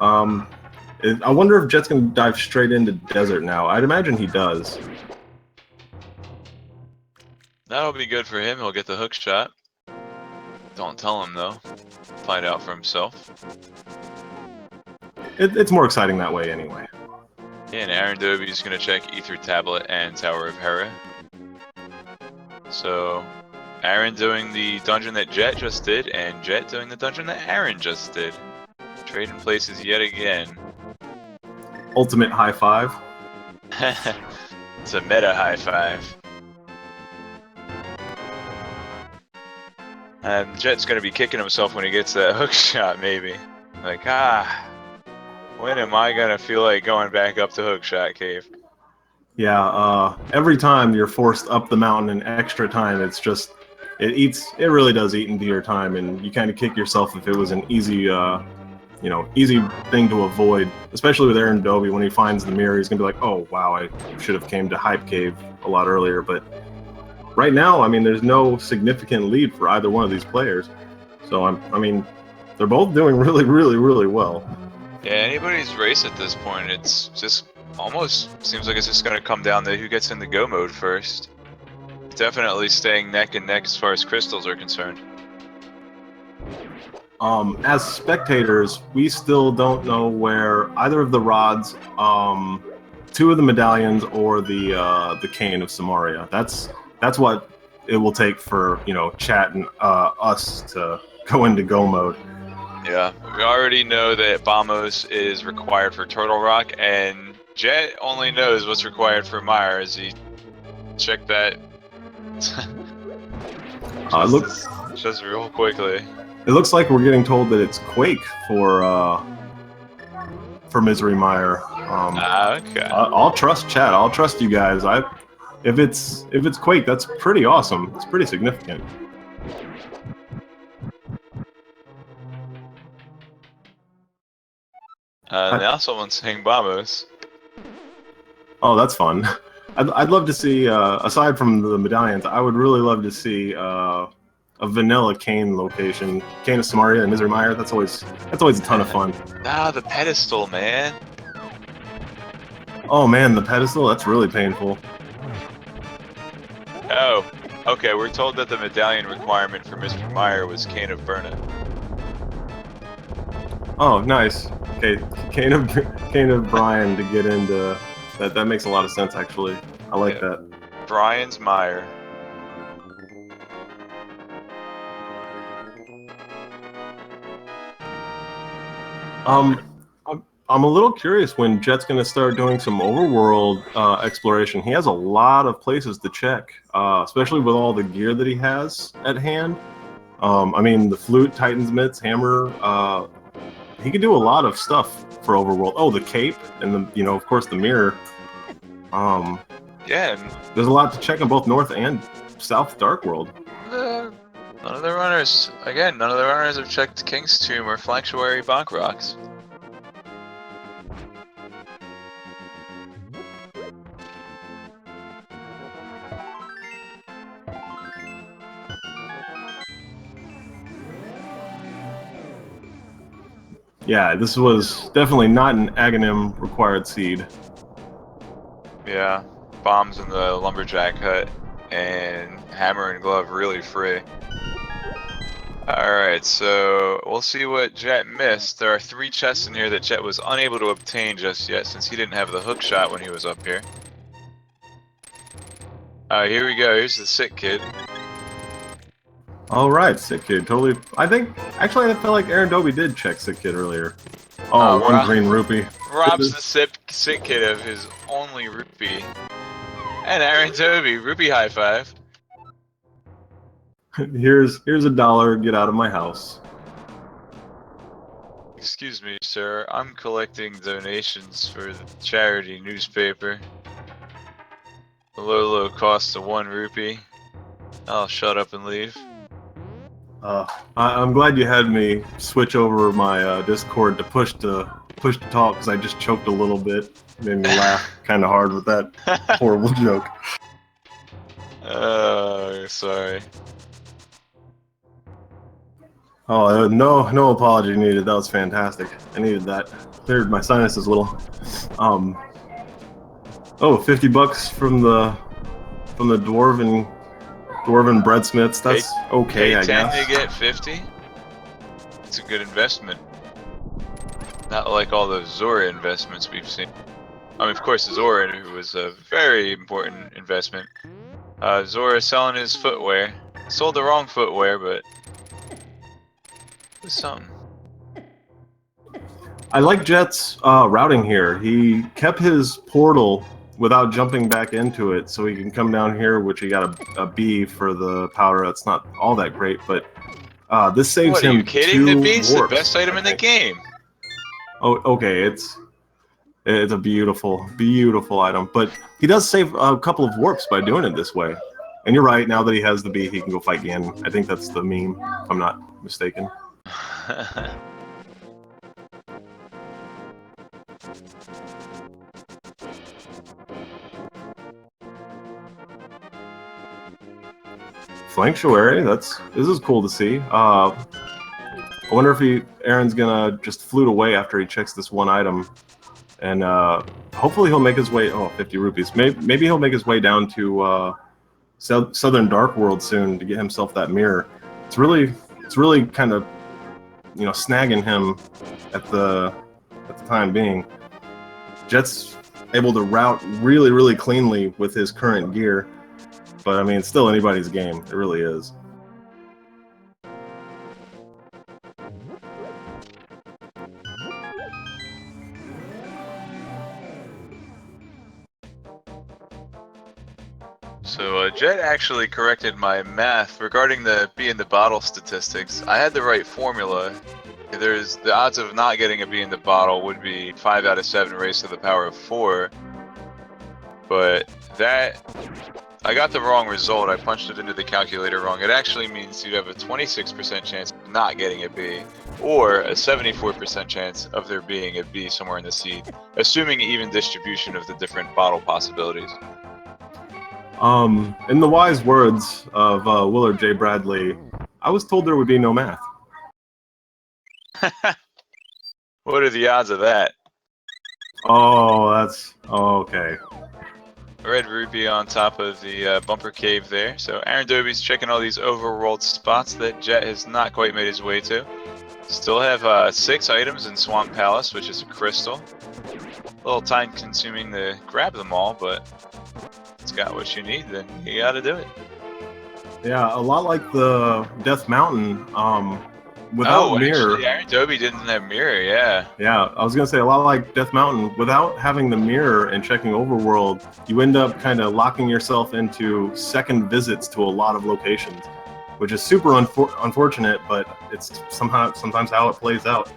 I wonder if Jet's gonna dive straight into desert now. I'd imagine he does. That'll be good for him. He'll get the hook shot. Don't tell him though. Find out for himself. it's more exciting that way anyway. Yeah, and AaronDobbe is going to check Ether Tablet and Tower of Hera. So, Aaron doing the dungeon that Jet just did, and Jet doing the dungeon that Aaron just did. Trading places yet again. Ultimate high five. It's a meta high five. And Jet's going to be kicking himself when he gets that hook shot, maybe. Like, when am I going to feel like going back up to Hookshot Cave? Yeah, every time you're forced up the mountain in extra time, it's just, it really does eat into your time, and you kind of kick yourself if it was an easy, easy thing to avoid. Especially with AaronDobbe, when he finds the mirror, he's gonna be like, oh wow, I should have came to Hype Cave a lot earlier. But right now, I mean, there's no significant lead for either one of these players. So I mean, they're both doing really, really, really well. Yeah, anybody's race at this point. It's just almost seems like it's just going to come down to who gets into go mode first. Definitely staying neck and neck as far as crystals are concerned. As spectators, we still don't know where either of the rods, two of the medallions, or the cane of Samaria. That's what it will take for chat and us to go into go mode. Yeah, we already know that Bamos is required for Turtle Rock, and Jet only knows what's required for Myers. He checked that just real quickly. It looks like we're getting told that it's Quake for Misery Mire. Okay. I'll trust chat. I'll trust you guys. If it's Quake, that's pretty awesome. It's pretty significant. Now someone's saying Bamos. Oh, that's fun. I'd love to see, aside from the medallions, I would really love to see a vanilla cane location. Cane of Samaria and Misery Mire, that's always a ton of fun. The pedestal, man. Oh man, the pedestal, that's really painful. Oh, okay, we're told that the medallion requirement for Mr. Mire was Cane of Burna. Oh, nice. Okay, Cane of Brian to get into that. That makes a lot of sense, actually. I like that. Brian's Mire. I'm a little curious when Jet's going to start doing some overworld exploration. He has a lot of places to check, especially with all the gear that he has at hand. I mean, the flute, Titan's mitts, hammer. He could do a lot of stuff for overworld. Oh, the cape, and the of course the mirror. Yeah. There's a lot to check in both North and South Dark World. None of the runners have checked King's Tomb or Flanctuary Bonk Rocks. Yeah, this was definitely not an Aghanim required seed. Yeah, bombs in the lumberjack hut and hammer and glove really free. Alright, so we'll see what Jet missed. There are 3 chests in here that Jet was unable to obtain just yet since he didn't have the hook shot when he was up here. Here we go, here's the sick kid. Alright, sick kid, totally. I felt like AaronDobbe did check sick kid earlier. Oh, one green rupee. Robs the sick kid of his only rupee. And AaronDobbe, rupee high five. Here's $1, get out of my house. Excuse me, sir, I'm collecting donations for the charity newspaper. The low cost of 1 rupee. I'll shut up and leave. I'm glad you had me switch over my Discord to push to talk, because I just choked a little bit. Made me laugh kind of hard with that horrible joke. Oh, sorry. Oh, no apology needed. That was fantastic. I needed that. Cleared my sinuses a little. Oh, 50 bucks from the dwarven breadsmiths. That's okay, I guess. Pay 10 to get 50? It's a good investment. Not like all those Zora investments we've seen. I mean, of course, Zora was a very important investment. Zora selling his footwear. Sold the wrong footwear, but it was something. I like Jet's routing here. He kept his portal without jumping back into it, so he can come down here, which he got a B for the powder. That's not all that great, but this saves What, are him you kidding? 2 The B's the warps, best item in the game. Oh, okay, it's a beautiful, beautiful item, but he does save a couple of warps by doing it this way. And you're right, now that he has the B, he can go fight Ganon. I think that's the meme, if I'm not mistaken. Flanctuary, this is cool to see. I wonder if Aaron's gonna just flute away after he checks this one item, and hopefully he'll make his way. Oh, 50 rupees. Maybe he'll make his way down to Southern Dark World soon to get himself that mirror. It's really kind of, you know, snagging him at the time being. Jet's able to route really cleanly with his current gear. But, I mean, it's still anybody's game. It really is. So Jet actually corrected my math regarding the B in the bottle statistics. I had the right formula. There's the odds of not getting a B in the bottle would be 5 out of 7 raised to the power of 4. But that... I got the wrong result. I punched it into the calculator wrong. It actually means you have a 26% chance of not getting a B, or a 74% chance of there being a B somewhere in the seed, assuming even distribution of the different bottle possibilities. In the wise words of Willard J. Bradley, I was told there would be no math. What are the odds of that? Oh, that's... Oh, okay. Red rupee on top of the bumper cave there. So AaronDobbe's checking all these overworld spots that Jet has not quite made his way to. Still have 6 items in Swamp Palace, which is a crystal. A little time consuming to grab them all, but it's got what you need, then you gotta do it. Yeah, a lot like the Death Mountain, without mirror. Actually, AaronDobbe didn't have mirror, yeah. Yeah, I was gonna say a lot like Death Mountain. Without having the mirror and checking overworld, you end up kind of locking yourself into second visits to a lot of locations, which is super unfortunate, but it's sometimes how it plays out.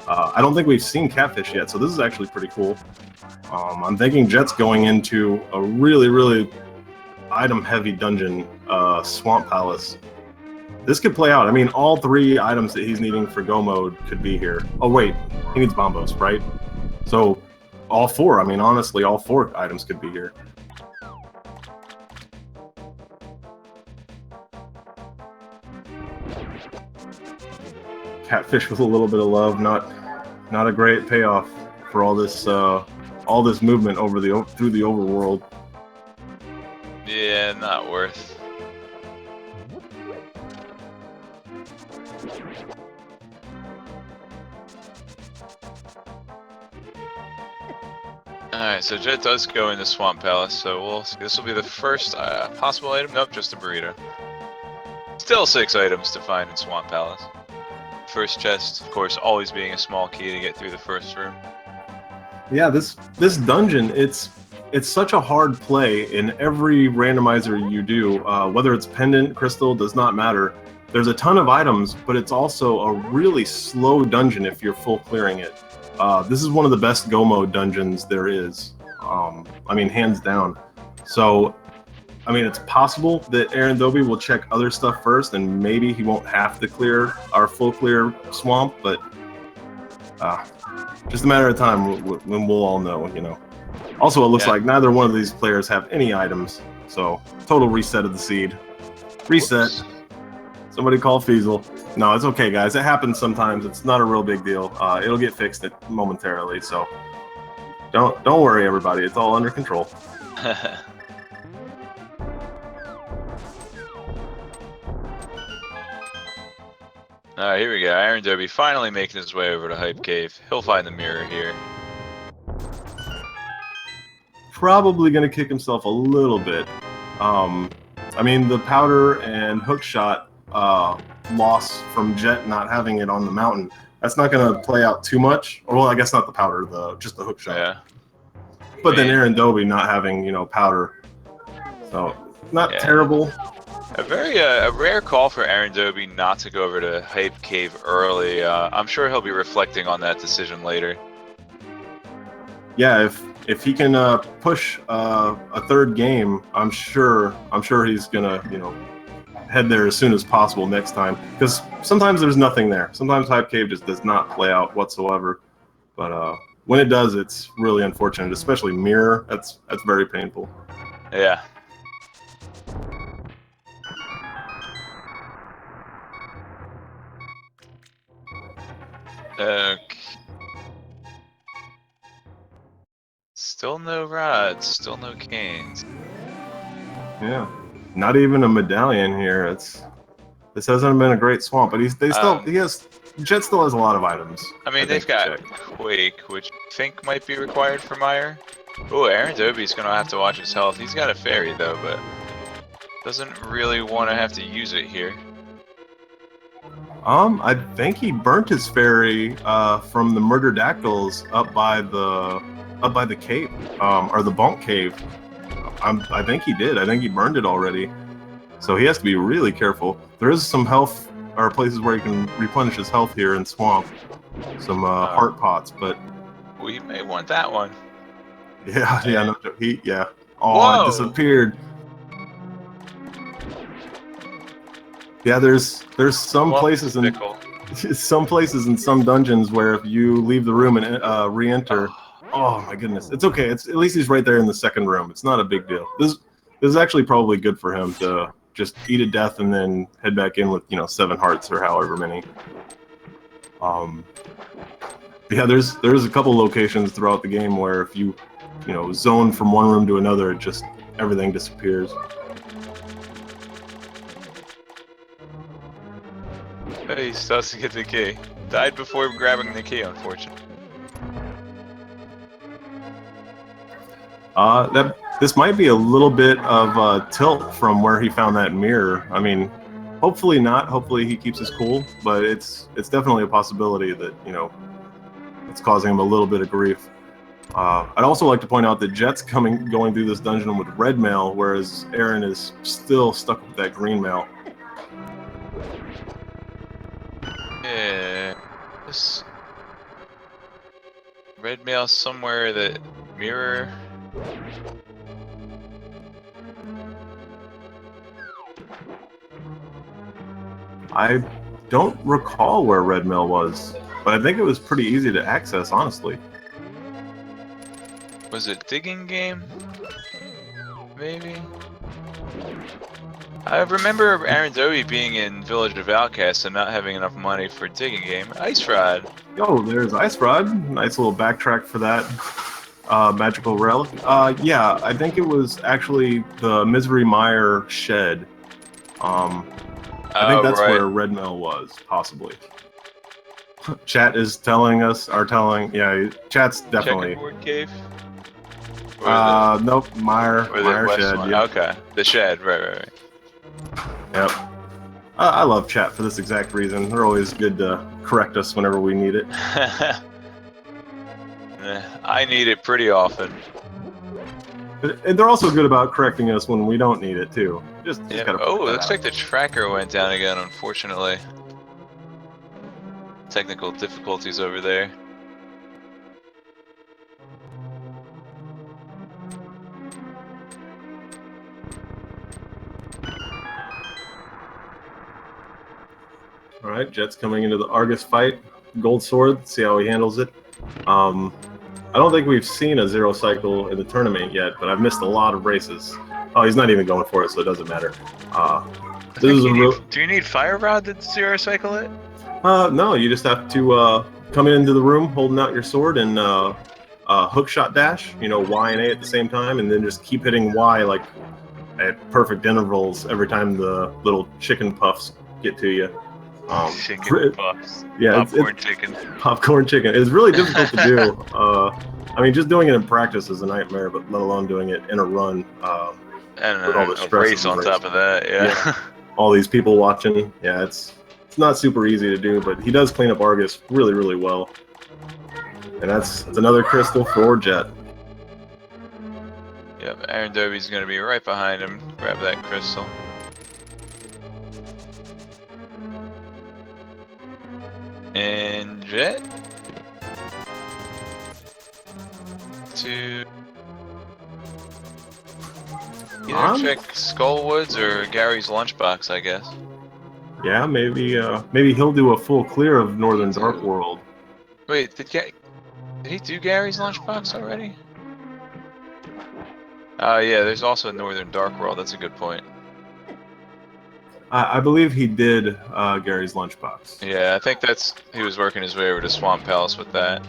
I don't think we've seen Catfish yet, so this is actually pretty cool. I'm thinking Jet's going into a really item-heavy dungeon, Swamp Palace. This could play out. I mean, all 3 items that he's needing for Go Mode could be here. Oh, wait. He needs Bombos, right? So, all 4. I mean, honestly, all 4 items could be here. Catfish with a little bit of love. Not a great payoff for all this movement over through the overworld. Yeah, not worth. Alright, so Jet does go into Swamp Palace, so we'll see. This will be the first possible item. Nope, just a burrito. Still 6 items to find in Swamp Palace. First chest, of course, always being a small key to get through the first room. Yeah, this dungeon, it's such a hard play in every randomizer you do. Whether it's pendant, crystal, does not matter. There's a ton of items, but it's also a really slow dungeon if you're full clearing it. This is one of the best Go Mode dungeons there is. I mean, hands down. So, I mean, it's possible that AaronDobbe will check other stuff first, and maybe he won't have to clear our full clear swamp, but just a matter of time when we'll all know, you know. Also, it looks like neither one of these players have any items, so total reset of the seed. Reset. Whoops. Somebody call Feasel. No, it's okay, guys. It happens sometimes. It's not a real big deal. It'll get fixed momentarily, so don't worry, everybody. It's all under control. Alright, here we go. AaronDobbe finally making his way over to Hype Cave. He'll find the mirror here. Probably going to kick himself a little bit. I mean, the powder and hookshot loss from Jet not having it on the mountain, that's not going to play out too much. Well, I guess not the powder, just the hookshot. Yeah. But then AaronDobbe not having, powder. So, not terrible. A very a rare call for AaronDobbe not to go over to Hype Cave early. I'm sure he'll be reflecting on that decision later. Yeah, if he can push a third game, I'm sure he's gonna head there as soon as possible next time. Because sometimes there's nothing there. Sometimes Hype Cave just does not play out whatsoever. But when it does, it's really unfortunate. Especially mirror. That's very painful. Yeah. Okay. Still no rods, still no canes. Yeah, not even a medallion here. This hasn't been a great swamp, but Jet still has a lot of items. I mean, they've got Quake, which I think might be required for Meyer. Oh, AaronDobbe's gonna have to watch his health. He's got a fairy though, but doesn't really want to have to use it here. I think he burnt his fairy from the Murderdactyls up by the cave, or the Bonk Cave. I think he did. I think he burned it already. So he has to be really careful. There is some health, or places where he can replenish his health here in Swamp. Some heart pots, but we may want that one. Yeah, no, Oh, it disappeared. Yeah, there's some places in in some dungeons where if you leave the room and re-enter, oh my goodness, it's okay. At least he's right there in the second room. It's not a big deal. This is actually probably good for him to just eat a death and then head back in with 7 hearts or however many. Yeah, there's a couple locations throughout the game where if you zone from one room to another, everything disappears. He still has to get the key. Died before grabbing the key, unfortunately. This might be a little bit of tilt from where he found that mirror. I mean, hopefully not. Hopefully he keeps his cool, but it's definitely a possibility that it's causing him a little bit of grief. I'd also like to point out that Jet's going through this dungeon with red mail, whereas Aaron is still stuck with that green mail. Yeah, this red mail somewhere that mirror. I don't recall where red mail was, but I think it was pretty easy to access, honestly. Was it digging game? Maybe. I remember AaronDobbe being in Village of Outcasts and not having enough money for digging game. Ice Rod. Oh, there's Ice Rod. Nice little backtrack for that. Magical relic. Yeah, I think it was actually the Misery Mire shed. I think that's where red mail was, possibly. Chat is yeah, chat's definitely. Checkerboard cave? Nope, Mire shed. Yeah. Okay, the shed, right. Yep. I love chat for this exact reason. They're always good to correct us whenever we need it. I need it pretty often. And they're also good about correcting us when we don't need it too. Just gotta it looks like the tracker went down again, unfortunately. Technical difficulties over there. Alright, Jet's coming into the Argus fight. Gold sword, see how he handles it. I don't think we've seen a zero cycle in the tournament yet, but I've missed a lot of races. Oh, he's not even going for it, so it doesn't matter. Do you need Fire Rod to zero cycle it? No, you just have to come into the room holding out your sword and hookshot dash, Y and A at the same time, and then just keep hitting Y like at perfect intervals every time the little chicken puffs get to you. Chicken puffs. Yeah, Popcorn chicken. Popcorn chicken. It's really difficult to do. I mean, just doing it in practice is a nightmare, but let alone doing it in a run. And with all the a stress race of on the top of that, yeah. all these people watching. Yeah, it's not super easy to do, but he does clean up Argus really, really well. And that's another crystal for Jet. Yep, AaronDobbe's gonna be right behind him. Grab that crystal. And Jet to either check Skullwoods or Gary's lunchbox, I guess. Yeah, maybe he'll do a full clear of Northern Dark World. Wait, did he do Gary's lunchbox already? Yeah, there's also a Northern Dark World. That's a good point. I believe he did Gary's lunchbox. Yeah, I think he was working his way over to Swamp Palace with that.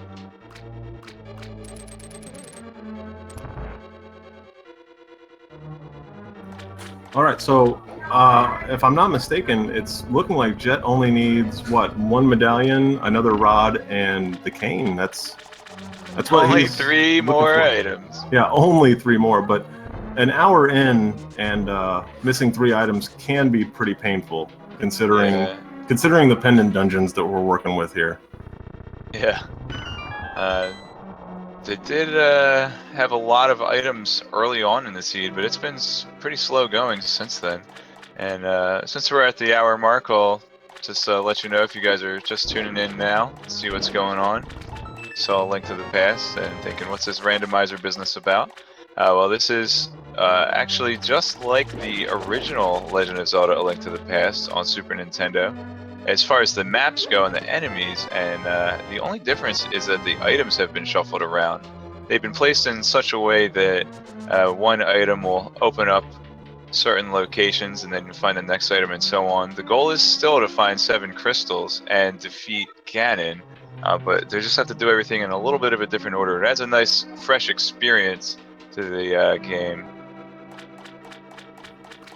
All right, so if I'm not mistaken, it's looking like Jet only needs what, one medallion, another rod, and the cane. That's what only he's 3 more for. items. Yeah, only 3 more, but an hour in and missing 3 items can be pretty painful, considering the pendant dungeons that we're working with here. Yeah. They did have a lot of items early on in the seed, but it's been pretty slow going since then. And since we're at the hour mark, I'll just let you know if you guys are just tuning in now to see what's going on. Saw a Link to the Past and thinking, what's this randomizer business about? Well, this is actually just like the original Legend of Zelda: A Link to the Past on Super Nintendo, as far as the maps go and the enemies, and the only difference is that the items have been shuffled around. They've been placed in such a way that one item will open up certain locations and then you find the next item and so on. The goal is still to find 7 crystals and defeat Ganon, but they just have to do everything in a little bit of a different order. It adds a nice, fresh experience to the game.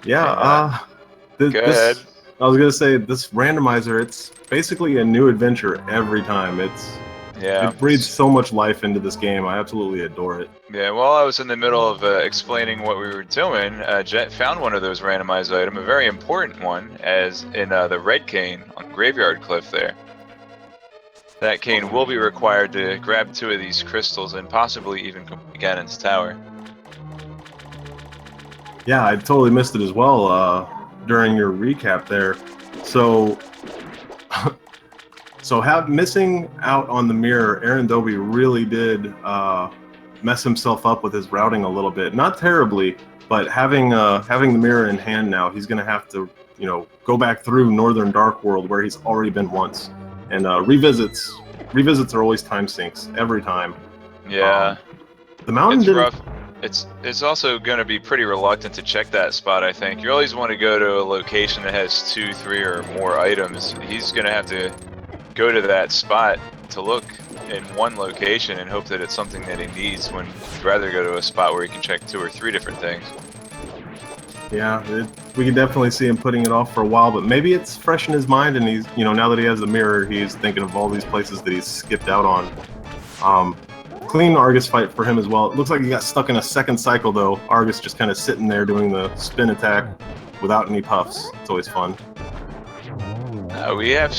Yeah, go ahead. I was gonna say, this randomizer, it's basically a new adventure every time. It breathes so much life into this game. I absolutely adore it. Yeah, while I was in the middle of explaining what we were doing, Jet found one of those randomized items, a very important one, as in the red cane on Graveyard Cliff there. That cane will be required to grab 2 of these crystals and possibly even complete Ganon's tower. Yeah, I totally missed it as well during your recap there. So, missing out on the mirror, AaronDobbe really did mess himself up with his routing a little bit. Not terribly, but having the mirror in hand now, he's going to have to, go back through Northern Dark World where he's already been once. And revisits are always time sinks every time. Yeah, the mountain it's rough. It's also going to be pretty reluctant to check that spot, I think. You always want to go to a location that has 2, 3, or more items. He's going to have to go to that spot to look in one location and hope that it's something that he needs, when he'd rather go to a spot where he can check 2 or 3 different things. Yeah, we can definitely see him putting it off for a while, but maybe it's fresh in his mind, and he's, now that he has the mirror, he's thinking of all these places that he's skipped out on. Clean Argus fight for him as well. It looks like he got stuck in a second cycle, though. Argus just kind of sitting there doing the spin attack without any puffs. It's always fun. We have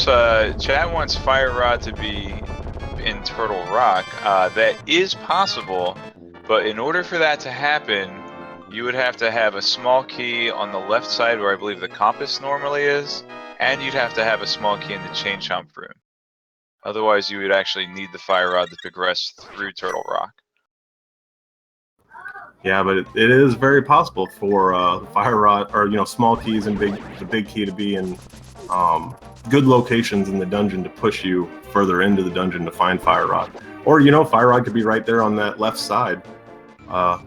Chad wants Fire Rod to be in Turtle Rock. That is possible, but in order for that to happen, you would have to have a small key on the left side where I believe the compass normally is, and you'd have to have a small key in the Chain Chomp room. Otherwise, you would actually need the Fire Rod to progress through Turtle Rock. Yeah, but it is very possible for the Fire Rod, or small keys and the big key to be in good locations in the dungeon to push you further into the dungeon to find Fire Rod. Or Fire Rod could be right there on that left side. Yeah.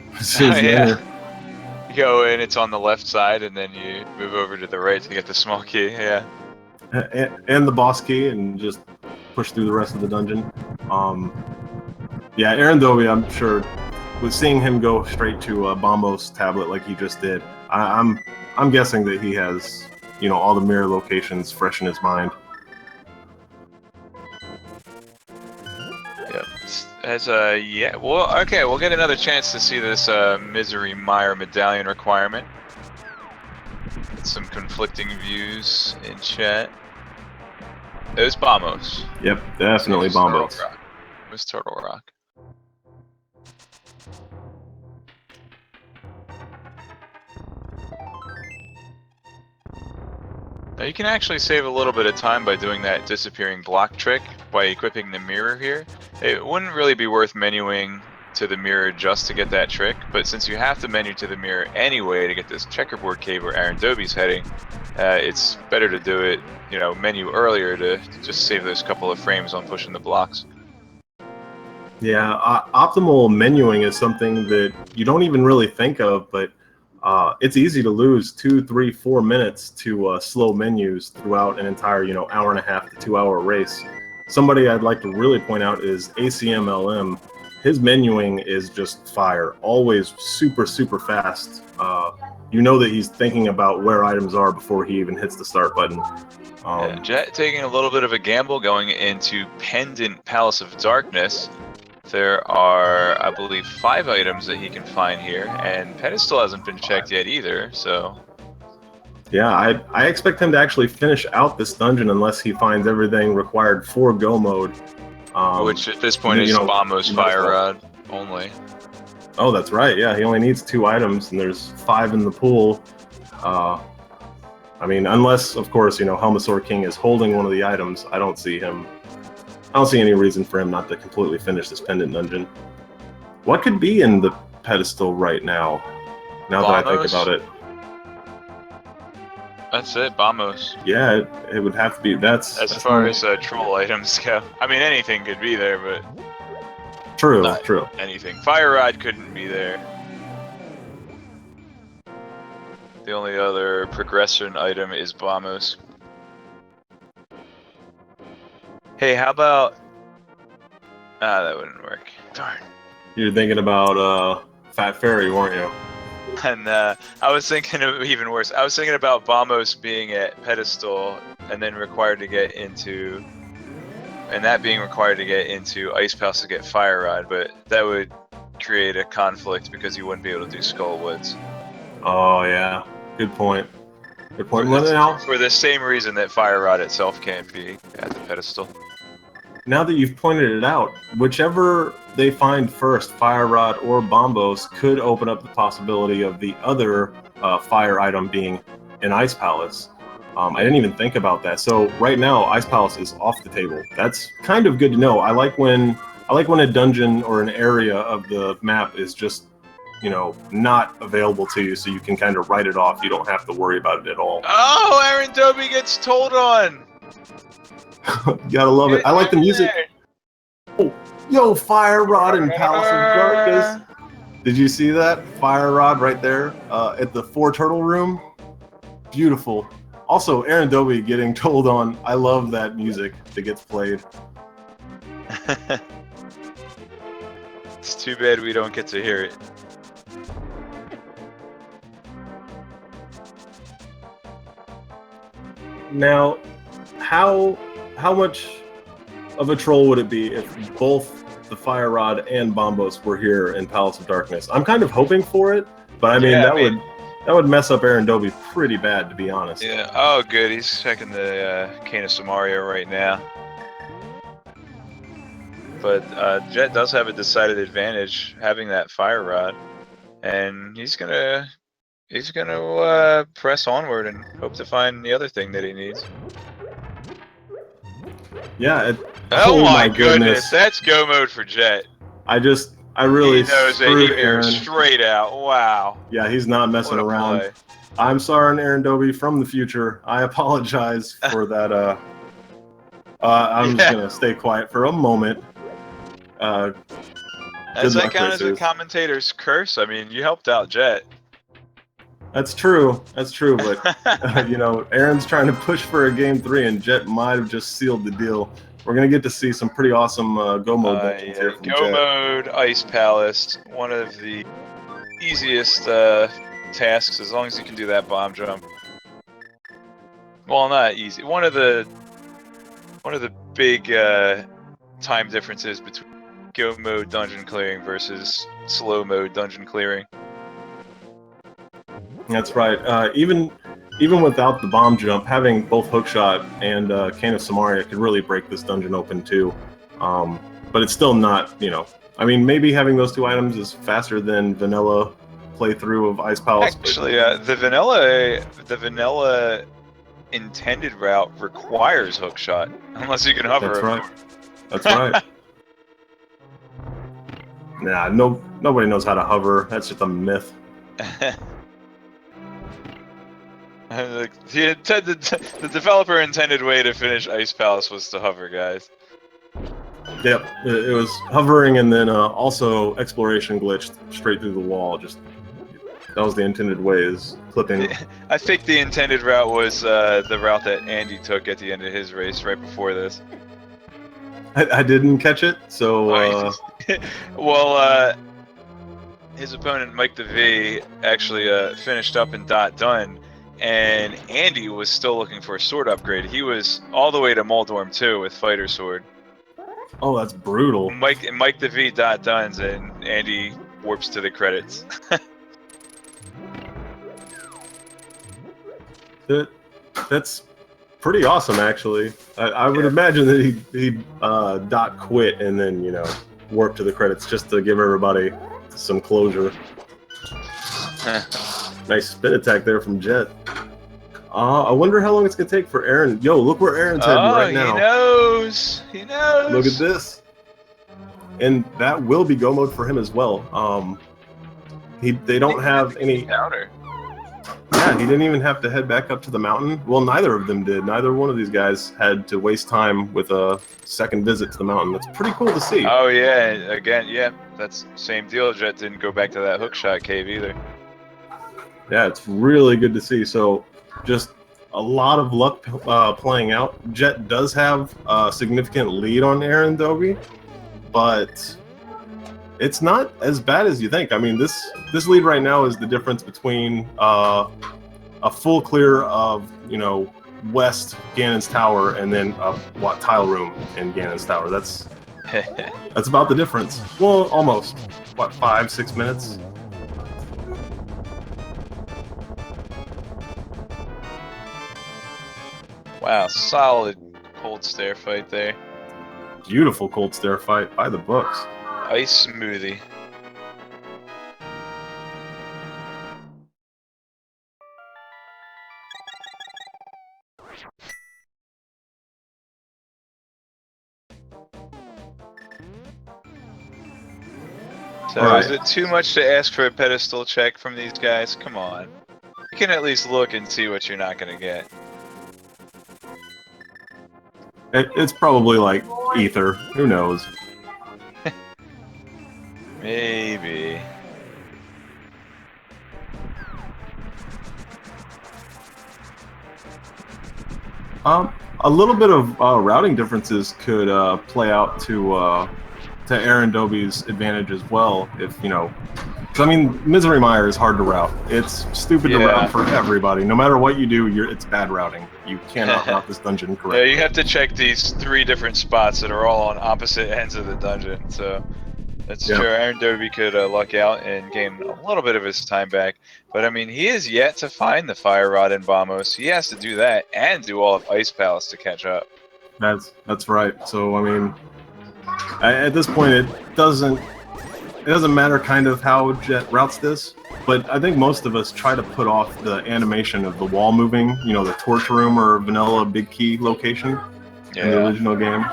You go in, it's on the left side, and then you move over to the right to get the small key. Yeah. And the boss key, and just push through the rest of the dungeon. Yeah, AaronDobbe, I'm sure, with seeing him go straight to Bombo's tablet like he just did, I'm guessing that he has all the mirror locations fresh in his mind. As yeah, well, okay, we'll get another chance to see this Misery Mire medallion requirement. Some conflicting views in chat. It was Bombos. Yep, definitely Bombos. It was Turtle Rock. Now you can actually save a little bit of time by doing that disappearing block trick by equipping the mirror here. It wouldn't really be worth menuing to the mirror just to get that trick, but since you have to menu to the mirror anyway to get this checkerboard cave where AaronDobbe's heading, it's better to do it, you know, menu earlier to just save those couple of frames on pushing the blocks. Yeah, optimal menuing is something that you don't even really think of, but it's easy to lose 2, 3, 4 minutes to slow menus throughout an entire, you know, hour and a half to 2 hour race. Somebody I'd like to really point out is ACMLM. His menuing is just fire, always super, super fast. You know that he's thinking about where items are before he even hits the start button. Yeah, Jet taking a little bit of a gamble going into Pendant Palace of Darkness. There are, I believe, 5 items that he can find here, and Pedestal hasn't been checked yet either, so... Yeah, I expect him to actually finish out this dungeon unless he finds everything required for Go mode. Which at this point is Bombo's Fire Rod only. Oh, that's right. Yeah, he only needs 2 items, and there's 5 in the pool. I mean, unless, of course, you know, Helmasaur King is holding one of the items, I don't see any reason for him not to completely finish this pendant dungeon. What could be in the pedestal right now? Now that I think about it. That's it, Bombos. Yeah, it would have to be. That's far as troll items go. I mean, anything could be there, but true. Anything. Fire Rod couldn't be there. The only other progression item is Bombos. Hey, how about? That wouldn't work. Darn. You're thinking about Fat Fairy, weren't you? And I was thinking of even worse. I was thinking about Bombos being at pedestal and then required to get into, and that being required to get into Ice Palace to get Fire Rod, but that would create a conflict because you wouldn't be able to do Skull Woods. Oh yeah, good point. Good point. For the same reason that Fire Rod itself can't be at the pedestal. Now that you've pointed it out, whichever they find first, Fire Rod or Bombos, could open up the possibility of the other fire item being an Ice Palace. I didn't even think about that. So right now, Ice Palace is off the table. That's kind of good to know. I like when a dungeon or an area of the map is just, you know, not available to you, so you can kind of write it off. You don't have to worry about it at all. Oh, AaronDobbe gets told on. You gotta love it. I like the music. Oh, yo, Fire Rod and Palace of Darkness. Did you see that? Fire Rod right there at the 4 Turtle Room. Beautiful. Also, AaronDobbe getting told on. I love that music that gets played. It's too bad we don't get to hear it. Now, how much of a troll would it be if both the Fire Rod and Bombos were here in Palace of Darkness? I'm kind of hoping for it, but I mean, that would mess up AaronDobbe pretty bad, to be honest. Yeah. Oh, good. He's checking the Cane of Samaria right now. But Jet does have a decided advantage having that Fire Rod, and he's gonna press onward and hope to find the other thing that he needs. Yeah. Oh my goodness, that's go mode for Jet. I really he knows that he mirrors straight out. Wow. Yeah, he's not messing around. Play. I'm sorry, AaronDobbe from the future. I apologize for that. I'm just gonna stay quiet for a moment. Does that count as a commentator's curse? I mean, you helped out Jet. That's true. But you know, Aaron's trying to push for a game 3, and Jet might have just sealed the deal. We're gonna get to see some pretty awesome go mode dungeons here from Go mode, Ice Palace, one of the easiest tasks as long as you can do that bomb jump. Well, not easy. One of the big time differences between go mode dungeon clearing versus slow mode dungeon clearing. That's right. Even without the bomb jump, having both hookshot and Cane of Samaria could really break this dungeon open too. But it's still not, you know. I mean, maybe having those two items is faster than vanilla playthrough of Ice Palace. Actually, the vanilla intended route requires hookshot, unless you can hover. That's right. That's right. Nah, nobody knows how to hover. That's just a myth. The developer intended way to finish Ice Palace was to hover, guys. Yep, it was hovering and then also exploration glitched straight through the wall. Just that was the intended way, is clipping. I think the intended route was the route that Andy took at the end of his race right before this. I didn't catch it, so. Well, his opponent Mike the V actually finished up in done, and Andy was still looking for a sword upgrade. He was all the way to Moldorm 2 with fighter sword. Oh, that's brutal. Mike the V dones, and Andy warps to the credits. That's pretty awesome, actually. I would imagine that he'd dot quit and then, you know, warp to the credits just to give everybody some closure. Nice spin attack there from Jet. I wonder how long it's gonna take for Aaron. Yo, look where Aaron's heading right now. He knows. He knows. Look at this. And that will be go mode for him as well. They don't have any counter. Yeah, he didn't even have to head back up to the mountain. Well, neither of them did. Neither one of these guys had to waste time with a second visit to the mountain. That's pretty cool to see. Oh yeah, again, yeah, that's same deal. Jet didn't go back to that hookshot cave either. Yeah, it's really good to see. So, just a lot of luck playing out. Jet does have a significant lead on AaronDobbe, but it's not as bad as you think. I mean, this lead right now is the difference between a full clear of, you know, West Ganon's Tower and then a tile room in Ganon's Tower. That's about the difference. Well, almost. What, 5-6 minutes? Wow, solid cold stare fight there. Beautiful cold stare fight by the books. Ice smoothie. So is it too much to ask for a pedestal check from these guys? Come on. You can at least look and see what you're not going to get. It's probably like ether. Who knows? Maybe. A little bit of routing differences could play out to AaronDobbe's advantage as well. If you know, 'cause, I mean, Misery Mire is hard to route. It's stupid to route for everybody. No matter what you do, it's bad routing. You cannot route this dungeon correctly. Yeah, you have to check these 3 different spots that are all on opposite ends of the dungeon. So that's true. AaronDobbe could luck out and gain a little bit of his time back. But I mean, he is yet to find the Fire Rod in Vamos. He has to do that and do all of Ice Palace to catch up. That's right. So I mean, at this point, it doesn't matter kind of how Jet routes this, but I think most of us try to put off the animation of the wall moving, you know, the torch room or vanilla big key location in the original game.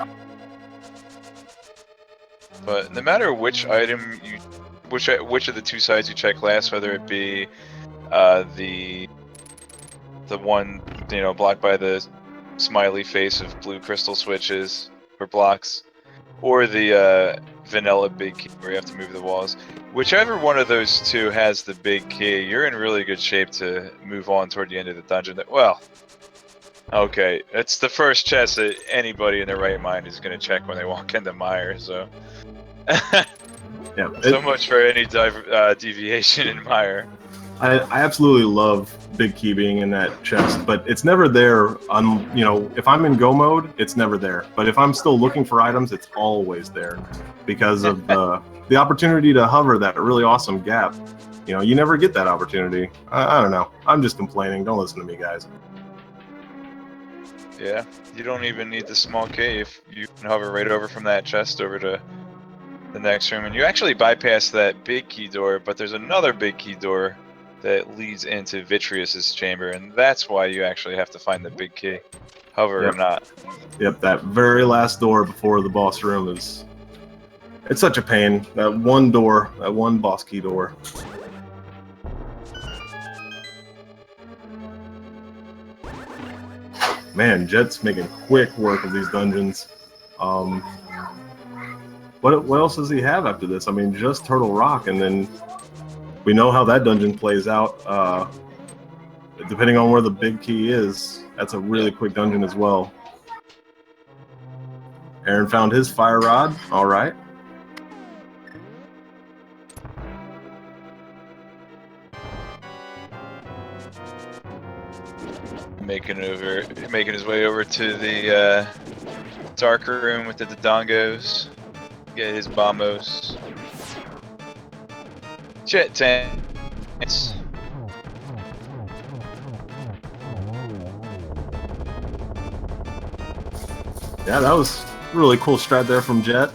But no matter which item which of the 2 sides you check last, whether it be the one, you know, blocked by the smiley face of blue crystal switches or blocks, or the vanilla big key where you have to move the walls. Whichever one of those 2 has the big key, you're in really good shape to move on toward the end of the dungeon. Well, okay, it's the first chest that anybody in their right mind is going to check when they walk into Mire, so... Yeah, so much for any deviation in Mire. I absolutely love Big Key being in that chest, but it's never there. You know, if I'm in go mode, it's never there. But if I'm still looking for items, it's always there because of the opportunity to hover that really awesome gap. You know, you never get that opportunity. I don't know. I'm just complaining. Don't listen to me, guys. Yeah, you don't even need the small key if you can hover right over from that chest over to the next room, and you actually bypass that big key door, but there's another big key door that leads into Vitreous's chamber, and that's why you actually have to find the big key, hover or not. Yep, that very last door before the boss room is... It's such a pain. That one door, that one boss key door. Man, Jet's making quick work of these dungeons. What else does he have after this? I mean, just Turtle Rock, and then we know how that dungeon plays out. Depending on where the big key is, that's a really quick dungeon as well. Aaron found his fire rod. All right. Making his way over to the darker room with the Dodongos. Get his bombos. Jet tanks. Yeah, that was a really cool strat there from Jet.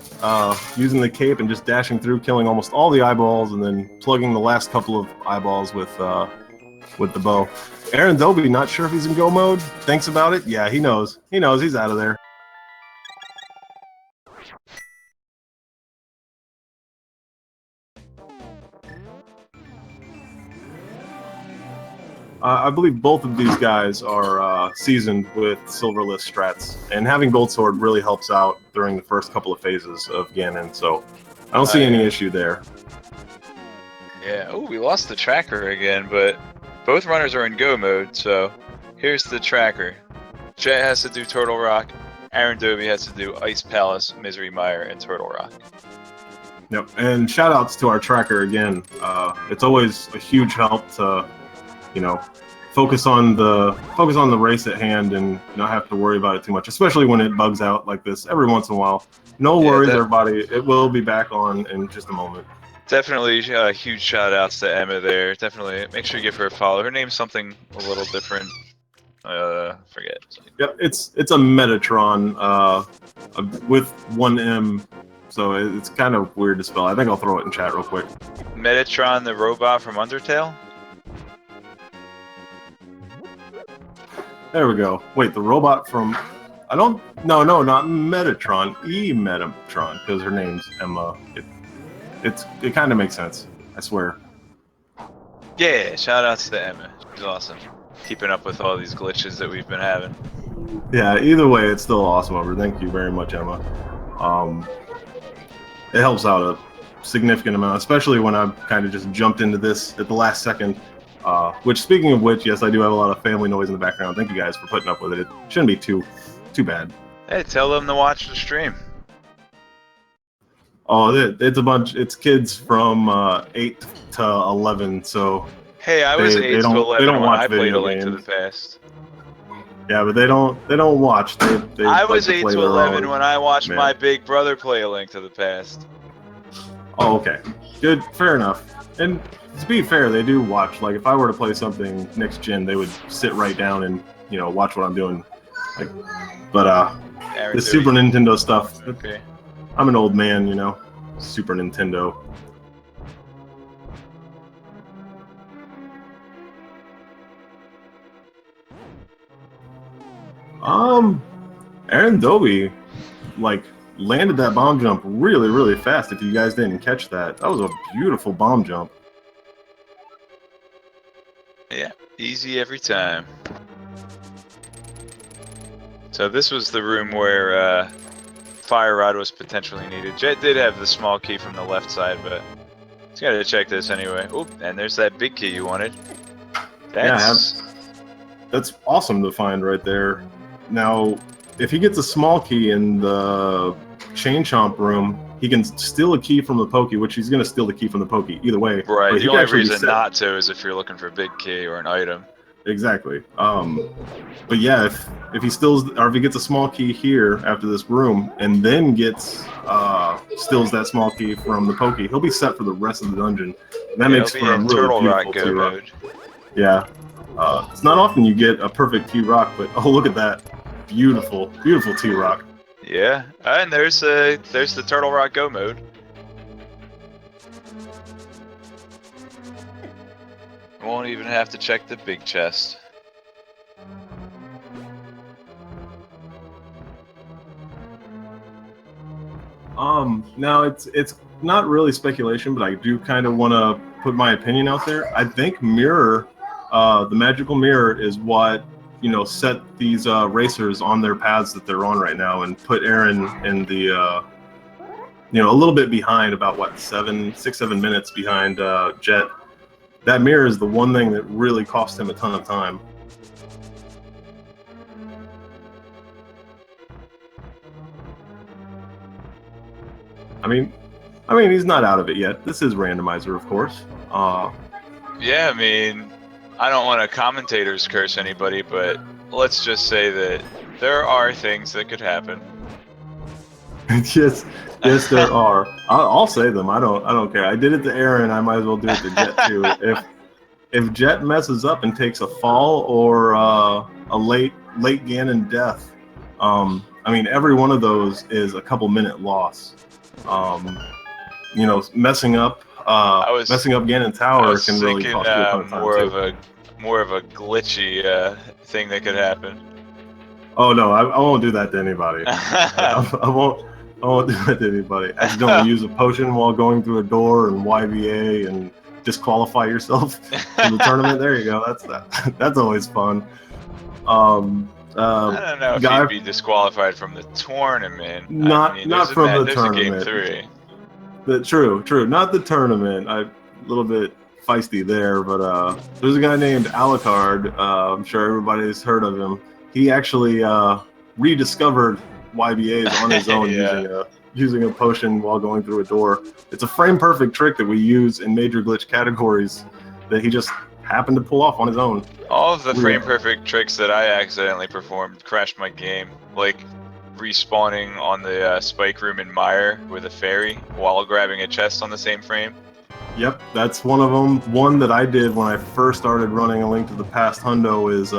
Using the cape and just dashing through, killing almost all the eyeballs, and then plugging the last couple of eyeballs with the bow. AaronDobbe, not sure if he's in go mode. Thinks about it. Yeah, he knows. He knows he's out of there. I believe both of these guys are seasoned with Silverless strats, and having Gold Sword really helps out during the first couple of phases of Ganon, so I don't see any issue there. Yeah, oh, we lost the tracker again, but both runners are in go mode, so here's the tracker. Jet has to do Turtle Rock, AaronDobbe has to do Ice Palace, Misery Mire, and Turtle Rock. Yep, and shout outs to our tracker again. It's always a huge help to, you know, focus on the race at hand and not have to worry about it too much, especially when it bugs out like this every once in a while. No worries, everybody. It will be back on in just a moment. Definitely huge shout outs to Emma there. Definitely make sure you give her a follow. Her name's something a little different. Forget. Yep, it's a Metatron with one M, so it's kind of weird to spell. I think I'll throw it in chat real quick. Metatron, the robot from Undertale? There we go. Wait, the robot from... No, not Metatron. Metatron, because her name's Emma. It kind of makes sense, I swear. Yeah, shout outs to Emma. She's awesome. Keeping up with all these glitches that we've been having. Yeah, either way, it's still awesome over. Thank you very much, Emma. It helps out a significant amount, especially when I've kind of just jumped into this at the last second. Which, speaking of which, yes, I do have a lot of family noise in the background. Thank you guys for putting up with it. It shouldn't be too bad. Hey, tell them to watch the stream. Oh, it's a bunch. It's kids from 8 to 11. So hey, I was 8 to 11 when I played A Link to the Past. Yeah, but they don't watch. They I was 8 to 11 when I watched my big brother play A Link to the Past. Oh, okay, good, fair enough. And to be fair, they do watch. Like, if I were to play something next gen, they would sit right down and, you know, watch what I'm doing. Like, but the Super Nintendo stuff. Okay. I'm an old man, you know. Super Nintendo. AaronDobbe, like, landed that bomb jump really, really fast. If you guys didn't catch that, that was a beautiful bomb jump. Yeah, easy every time. So this was the room where Fire Rod was potentially needed. Jet did have the small key from the left side, but he's got to check this anyway. Oh, and there's that big key you wanted. That's awesome to find right there. Now, if he gets a small key in the Chain Chomp room, he can steal a key from the pokey, which he's going to steal the key from the pokey either way. Right. But The only reason not to is if you're looking for a big key or an item. Exactly. But yeah, if he steals, or if he gets a small key here after this room, and then steals that small key from the pokey, he'll be set for the rest of the dungeon. And that makes for a really Turtle beautiful Rock go mode. Yeah. It's not often you get a perfect T-Rock, but oh, look at that. Beautiful, beautiful T-Rock. Yeah, and there's the Turtle Rock Go mode. Won't even have to check the big chest. Now it's not really speculation, but I do kind of want to put my opinion out there. I think mirror, the magical mirror, is what set these racers on their paths that they're on right now, and put Aaron in the a little bit behind, about what 6-7 minutes behind Jet. That mirror is the one thing that really cost him a ton of time. I mean, he's not out of it yet. This is Randomizer, of course. Yeah, I mean, I don't want to commentator's curse anybody, but let's just say that there are things that could happen. yes, there are. I'll say them. I don't care. I did it to Aaron. I might as well do it to Jet too. If Jet messes up and takes a fall or a late Ganon death, I mean, every one of those is a couple-minute loss. Messing up Ganon Tower can really cost you a ton of time too. More of a glitchy thing that could happen. Oh no, I won't do that to anybody. I won't do that to anybody. Accidentally use a potion while going through a door and YBA and disqualify yourself from the tournament. There you go. That's always fun. I don't know if you'd be disqualified from the tournament. Not from the tournament. There's a game 3. True. Not the tournament. A little bit feisty there, but there's a guy named Alucard. I'm sure everybody's heard of him. He actually rediscovered YBAs on his own using a potion while going through a door. It's a frame-perfect trick that we use in major glitch categories that he just happened to pull off on his own. All of the frame-perfect tricks that I accidentally performed crashed my game, like respawning on the spike room in Mire with a fairy while grabbing a chest on the same frame. Yep, that's one of them. One that I did when I first started running A Link to the Past Hundo is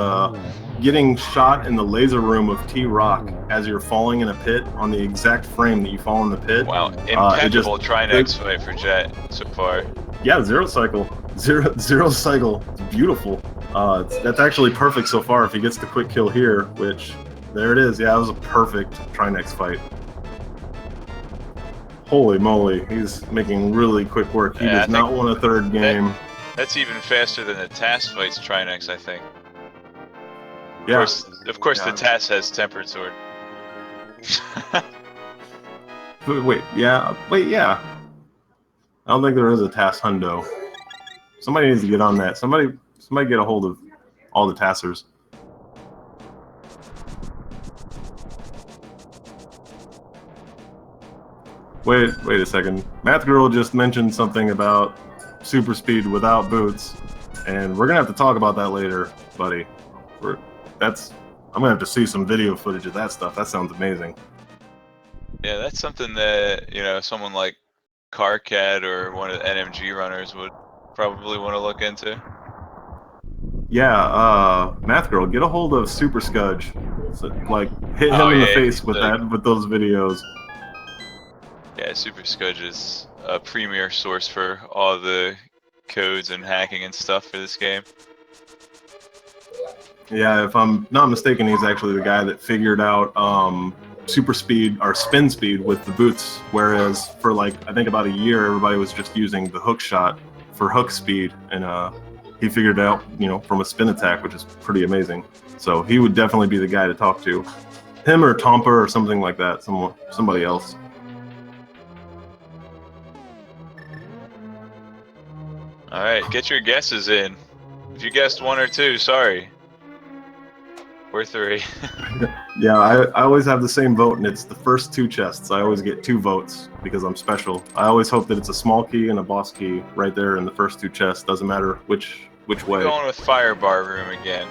getting shot in the laser room of T-Rock as you're falling in a pit on the exact frame that you fall in the pit. Wow, impeccable Trinex fight for Jet so far. Yeah, zero cycle. Zero cycle. It's beautiful. That's actually perfect so far if he gets the quick kill here, which, there it is. Yeah, that was a perfect Trinex fight. Holy moly, he's making really quick work. He does not want a third game. That's even faster than the TAS fights Trinex, I think. Yeah. Of course, the TAS has Tempered Sword. Wait, yeah. I don't think there is a TAS Hundo. Somebody needs to get on that. Somebody get a hold of all the Tassers. Wait a second. Math Girl just mentioned something about super speed without boots, and we're gonna have to talk about that later, buddy. I'm gonna have to see some video footage of that stuff. That sounds amazing. Yeah, that's something that someone like Carcat or one of the NMG runners would probably want to look into. Yeah, Math Girl, get a hold of Super Scudge. So, like, hit him in the face with those videos. Yeah, Super Scudge is a premier source for all the codes and hacking and stuff for this game. Yeah, if I'm not mistaken, he's actually the guy that figured out super speed or spin speed with the boots, whereas for I think about a year, everybody was just using the hook shot for hook speed, and he figured it out, from a spin attack, which is pretty amazing. So he would definitely be the guy to talk to. Him or Tomper or something like that, somebody else. Alright, get your guesses in. If you guessed 1 or 2, sorry. Or 3. Yeah, I always have the same vote, and it's the first 2 chests. I always get 2 votes because I'm special. I always hope that it's a small key and a boss key right there in the first 2 chests. Doesn't matter which way. Going with Fire Bar Room again.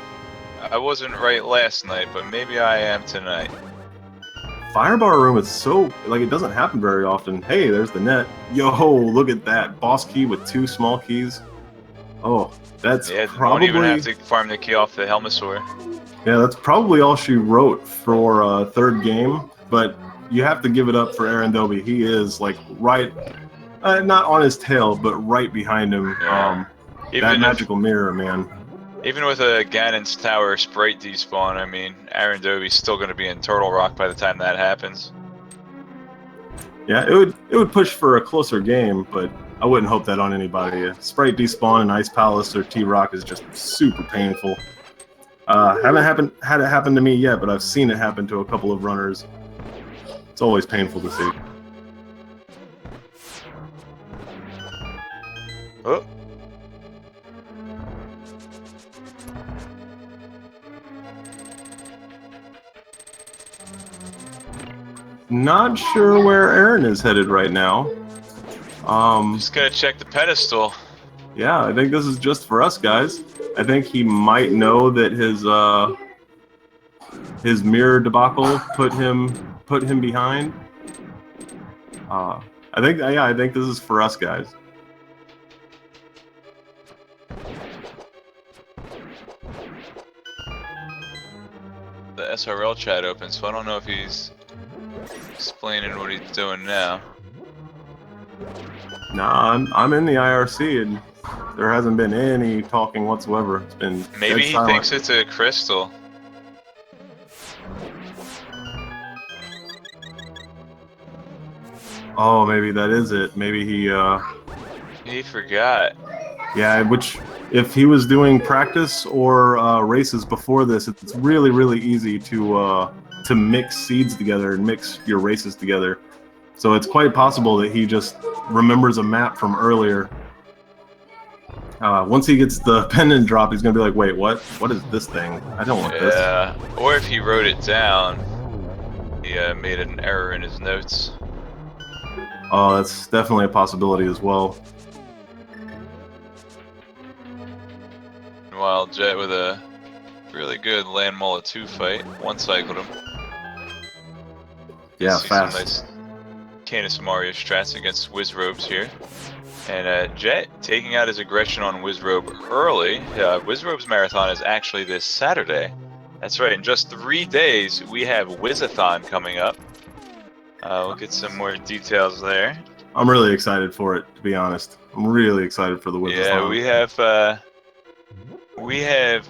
I wasn't right last night, but maybe I am tonight. Firebar room is so, like, it doesn't happen very often. Hey, there's the net. Yo, look at that. Boss key with 2 small keys. Oh, that's Yeah, probably... won't even have to farm the key off the Helmasaur. Yeah, that's probably all she wrote for 3rd game, but you have to give it up for AaronDobbe. He is, like, right, not on his tail, but right behind him. Yeah. That magical mirror, man. Even with a Ganon's Tower Sprite despawn, I mean, AaronDobbe's still going to be in Turtle Rock by the time that happens. Yeah, it would push for a closer game, but I wouldn't hope that on anybody. Sprite despawn in Ice Palace or T-Rock is just super painful. Haven't had it happen to me yet, but I've seen it happen to a couple of runners. It's always painful to see. Oh. Not sure where Aaron is headed right now. Just gotta check the pedestal. Yeah, I think this is just for us guys. I think he might know that his mirror debacle put him behind. I think this is for us guys. The SRL chat open, so I don't know if he's explaining what he's doing now. Nah, I'm in the IRC and there hasn't been any talking whatsoever. It's been maybe he silent. thinks it's a crystal. Oh, maybe that is it. Maybe he forgot. Yeah, which if he was doing practice or races before this, it's really, really easy to mix seeds together and mix your races together. So it's quite possible that he just remembers a map from earlier. Once he gets the pendant drop, he's gonna be like, "Wait, what? What is this thing? I don't want this." Yeah, or if he wrote it down, he made an error in his notes. Oh, that's definitely a possibility as well. Meanwhile, Jet with a really good Land Mola 2 fight, one-cycled him. Yeah, fast. Some nice Canis Mario strats against Wizrobes here. And Jet taking out his aggression on Wizrobe early. Wizrobe's marathon is actually this Saturday. That's right, in just 3 days we have Wizathon coming up. We'll get some more details there. I'm really excited for it, to be honest. I'm really excited for the Wizathon. Yeah, we have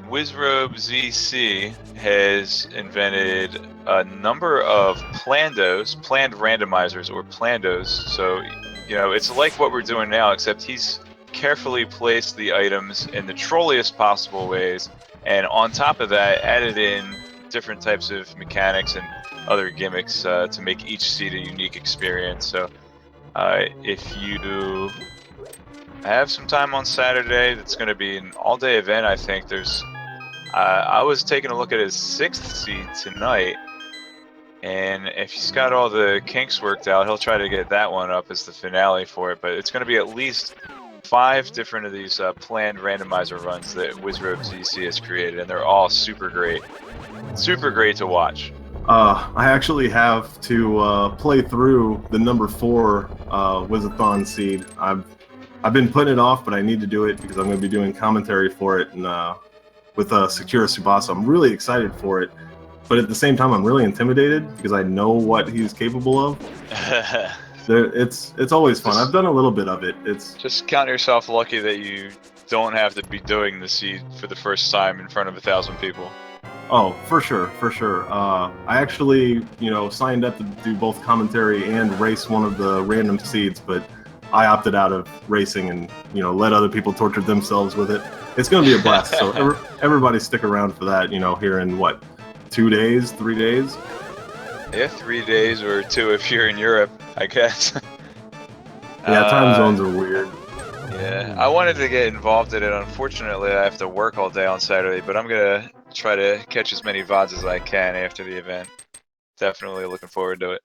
Wizrobe ZC has invented a number of planned randomizers or plandos. So, you know, it's like what we're doing now, except he's carefully placed the items in the trolliest possible ways, and on top of that, added in different types of mechanics and other gimmicks to make each seed a unique experience. So, if you have some time on Saturday, it's going to be an all-day event. I think there's. I was taking a look at his 6th seed tonight, and if he's got all the kinks worked out, he'll try to get that one up as the finale for it. But it's going to be at least 5 different of these planned randomizer runs that Wizrobe ZC has created, and they're all super great. Super great to watch. I actually have to play through the number 4 Wizathon seed. I've been putting it off, but I need to do it because I'm going to be doing commentary for it and with Sakura Tsubasa. I'm really excited for it, but at the same time, I'm really intimidated because I know what he's capable of. It's always fun. I've done a little bit of it. It's just count yourself lucky that you don't have to be doing the seed for the first time in front of 1,000 people. Oh, for sure, for sure. I actually, signed up to do both commentary and race one of the random seeds, but I opted out of racing and, let other people torture themselves with it. It's going to be a blast. So everybody stick around for that, here in, 2 days, 3 days? Yeah, 3 days or 2 if you're in Europe, I guess. Yeah, time zones are weird. Yeah, I wanted to get involved in it. Unfortunately, I have to work all day on Saturday, but I'm going to try to catch as many VODs as I can after the event. Definitely looking forward to it.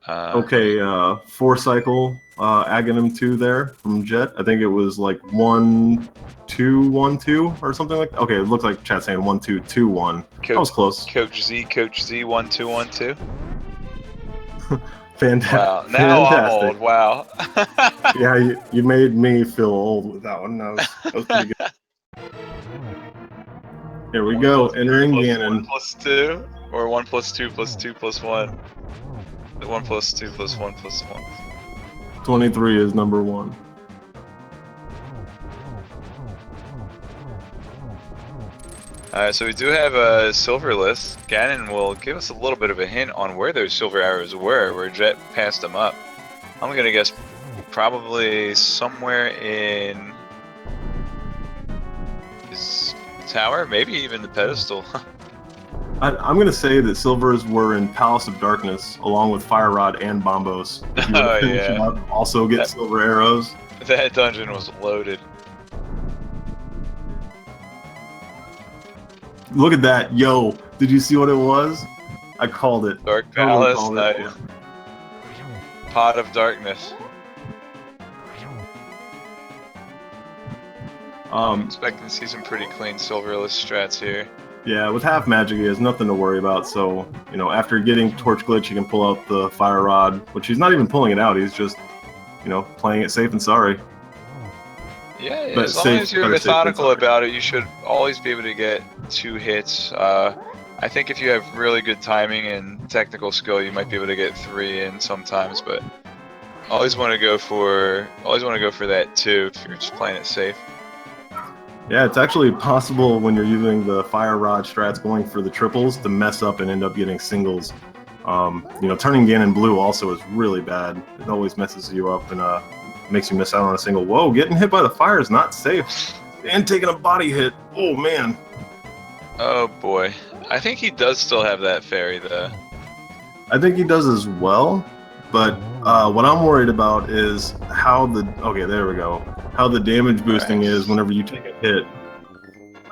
Okay, 4-cycle Aghanim 2 there from Jet. I think it was like 1-2-1-2 or something like that. Okay, it looked like chat saying 1-2-2-1. That was close. Coach Z 1212. Fantastic. Wow, now I'm old. Wow. Yeah, you made me feel old with that one. That was pretty good. Here we go, entering Ganon. 1+2 or 1+2+2+1. 1+2+1+1. 23 is number 1. Alright, so we do have a silver list. Ganon will give us a little bit of a hint on where those silver arrows were, where Jet passed them up. I'm gonna guess probably somewhere in his tower, maybe even the pedestal. I'm going to say that silvers were in Palace of Darkness, along with Fire Rod and Bombos. If you were to finish them up, also get silver arrows. That dungeon was loaded. Look at that. Yo, did you see what it was? I called it. Dark Palace, nice. Pot of Darkness. I'm expecting to see some pretty clean silverless strats here. Yeah, with half magic, he has nothing to worry about. So, you know, after getting Torch Glitch, he can pull out the Fire Rod, which he's not even pulling it out. He's just, you know, playing it safe and sorry. Yeah, but as long as you're methodical about it, you should always be able to get 2 hits. I think if you have really good timing and technical skill, you might be able to get 3 in sometimes. But always want to go for that 2 if you're just playing it safe. Yeah, it's actually possible when you're using the Fire Rod strats going for the triples to mess up and end up getting singles. You know, turning Ganon blue also is really bad. It always messes you up and makes you miss out on a single. Whoa, getting hit by the fire is not safe. And taking a body hit. Oh, man. Oh, boy. I think he does still have that fairy, though. I think he does as well. But what I'm worried about is how the... Okay, there we go. How the damage boosting is whenever you take a hit.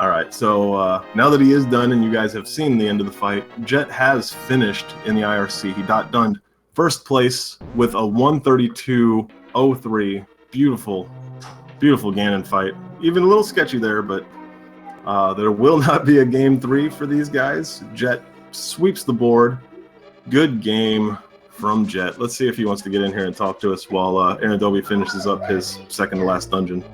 Alright, so now that he is done and you guys have seen the end of the fight, Jet has finished in the IRC. He done first place with a 132.03. Beautiful, beautiful Ganon fight. Even a little sketchy there, but there will not be a game 3 for these guys. Jet sweeps the board. Good game from Jet. Let's see if he wants to get in here and talk to us while AaronDobbe finishes up his second to last dungeon.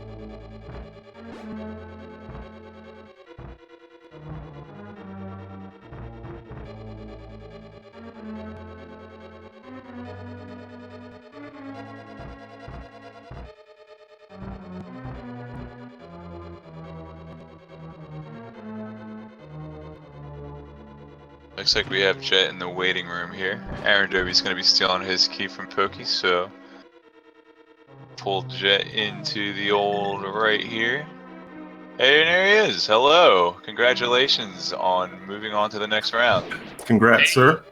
Looks like we have Jet in the waiting room here. AaronDobbe's going to be stealing his key from Pokey, so pull Jet into the old right here. Hey, and there he is. Hello. Congratulations on moving on to the next round. Congrats, sir.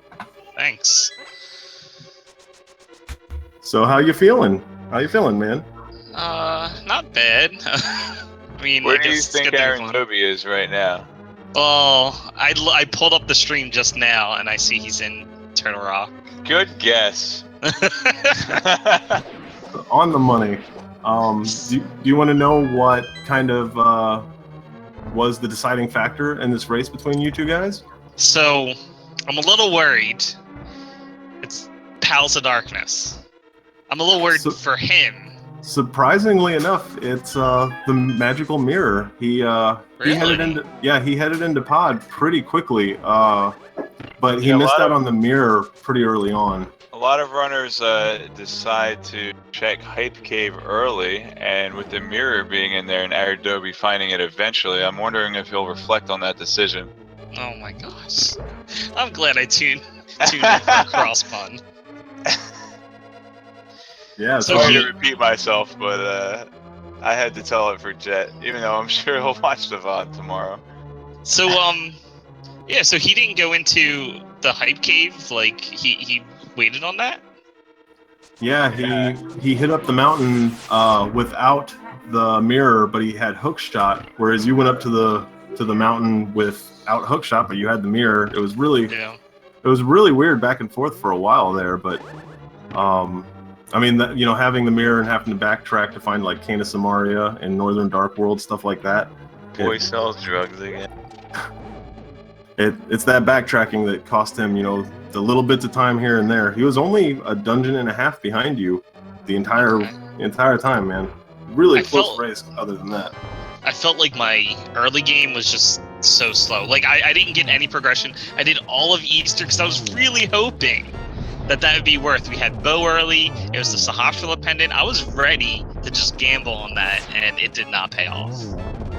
Thanks. So how you feeling? How you feeling, man? Not bad. I mean, where do you think AaronDobbe is right now? Well, I pulled up the stream just now, and I see he's in Turtle Rock. Good guess. On the money. Do you want to know what kind of was the deciding factor in this race between you two guys? So, I'm a little worried. It's Palace of Darkness. I'm a little worried for him. Surprisingly enough, it's the magical mirror. He headed into pod pretty quickly, but he missed out on the mirror pretty early on. A lot of runners decide to check Hype Cave early, and with the mirror being in there and AaronDobbe finding it eventually, I'm wondering if he'll reflect on that decision. Oh my gosh. I'm glad I tuned in for cross pun. Yeah, sorry to repeat myself, but I had to tell it for Jet, even though I'm sure he'll watch the VOD tomorrow. So, yeah, so he didn't go into the Hype Cave, like, he waited on that? Yeah, he hit up the mountain without the mirror, but he had hook shot, whereas you went up to the mountain without hook shot, but you had the mirror. It was really weird back and forth for a while there, but I mean, having the mirror and having to backtrack to find like Canis Amaria and Northern Dark World, stuff like that. Boy sells drugs again. It's that backtracking that cost him, the little bits of time here and there. He was only a dungeon and a half behind you the entire time, man. Really close race other than that. I felt like my early game was just so slow. Like, I didn't get any progression. I did all of Easter because I was really hoping that would be worth. We had Bo early. It was the Sahasrahla pendant. I was ready to just gamble on that, and it did not pay off.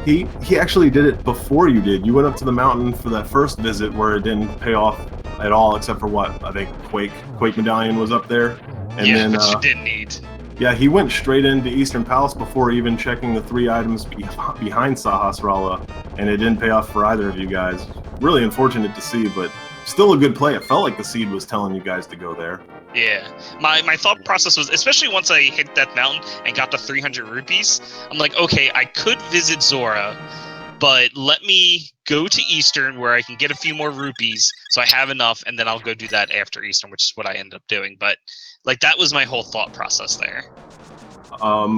He actually did it before you did. You went up to the mountain for that first visit where it didn't pay off at all, except for what? I think Quake Medallion was up there. And then, which you didn't need. Yeah, he went straight into Eastern Palace before even checking the 3 items behind Sahasrahla, and it didn't pay off for either of you guys. Really unfortunate to see, but still a good play. It felt like the seed was telling you guys to go there. Yeah. My thought process was, especially once I hit that mountain and got to 300 rupees, I'm like, okay, I could visit Zora, but let me go to Eastern where I can get a few more rupees so I have enough, and then I'll go do that after Eastern, which is what I ended up doing. But like, that was my whole thought process there.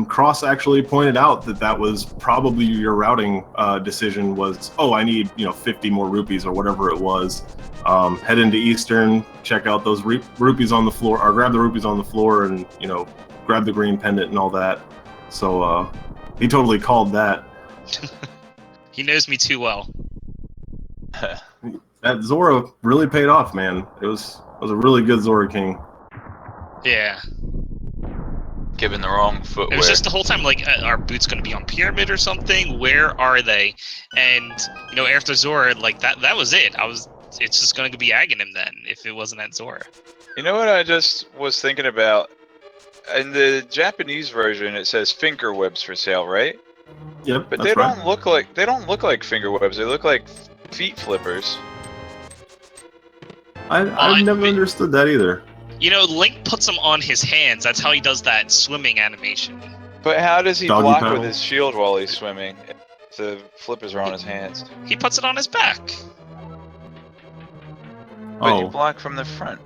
Cross actually pointed out that was probably your routing decision was, I need 50 more rupees or whatever it was. Head into Eastern, check out those rupees on the floor, or grab the rupees on the floor, and grab the green pendant and all that. So he totally called that. He knows me too well. That Zora really paid off, man. It was a really good Zora King. Yeah. Given the wrong footwear. It was just the whole time like, are boots going to be on Pyramid or something? Where are they? And after Zora, like that was it. It's just going to be Aghanim then if it wasn't at Zora. You know what I just was thinking about? In the Japanese version, it says finger webs for sale, right? Yep. But they don't look like finger webs. They look like feet flippers. I've never understood that either. Link puts them on his hands. That's how he does that swimming animation. But how does he Doggy block paddle? with his shield while he's swimming? If the flippers are on his hands. He puts it on his back. But you block from the front.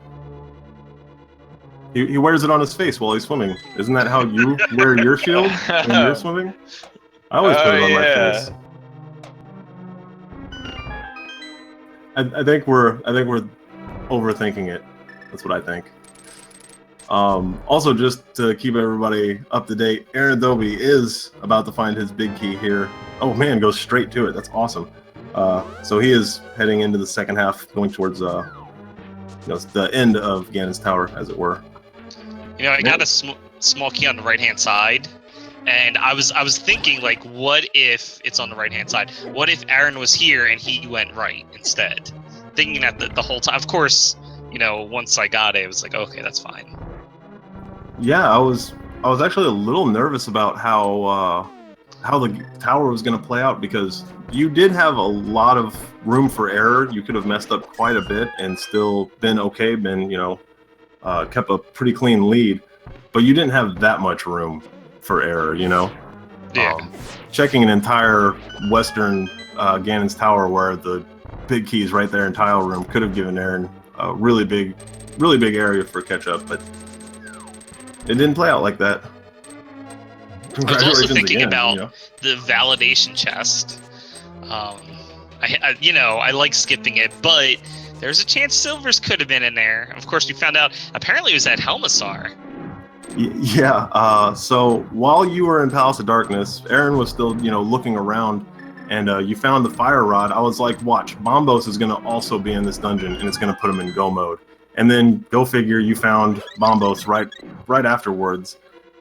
He wears it on his face while he's swimming. Isn't that how you wear your shield when you're swimming? I always put it on my face. I think we're overthinking it. That's what I think. Also, just to keep everybody up to date, AaronDobbe is about to find his big key here. Oh man, goes straight to it. That's awesome. So he is heading into the second half, going towards the end of Ganon's Tower, as it were. I got a small key on the right-hand side, and I was thinking, like, what if it's on the right-hand side? What if Aaron was here and he went right instead? Thinking that the whole time. Of course, once I got it, it was like, okay, that's fine. Yeah, I was actually a little nervous about how the tower was going to play out, because you did have a lot of room for error. You could have messed up quite a bit and still been okay, kept a pretty clean lead, but you didn't have that much room for error, Yeah. Checking an entire western Ganon's Tower where the big key's right there in tile room could have given Aaron a really big area for catch up, but it didn't play out like that. I was also thinking about the validation chest. I like skipping it, but there's a chance Silvers could have been in there. Of course, we found out apparently it was at Helmassar. Yeah. So while you were in Palace of Darkness, Aaron was still, looking around, and you found the fire rod. I was like, watch, Bombos is going to also be in this dungeon, and it's going to put him in go mode. And then, go figure, you found Bombos right afterwards.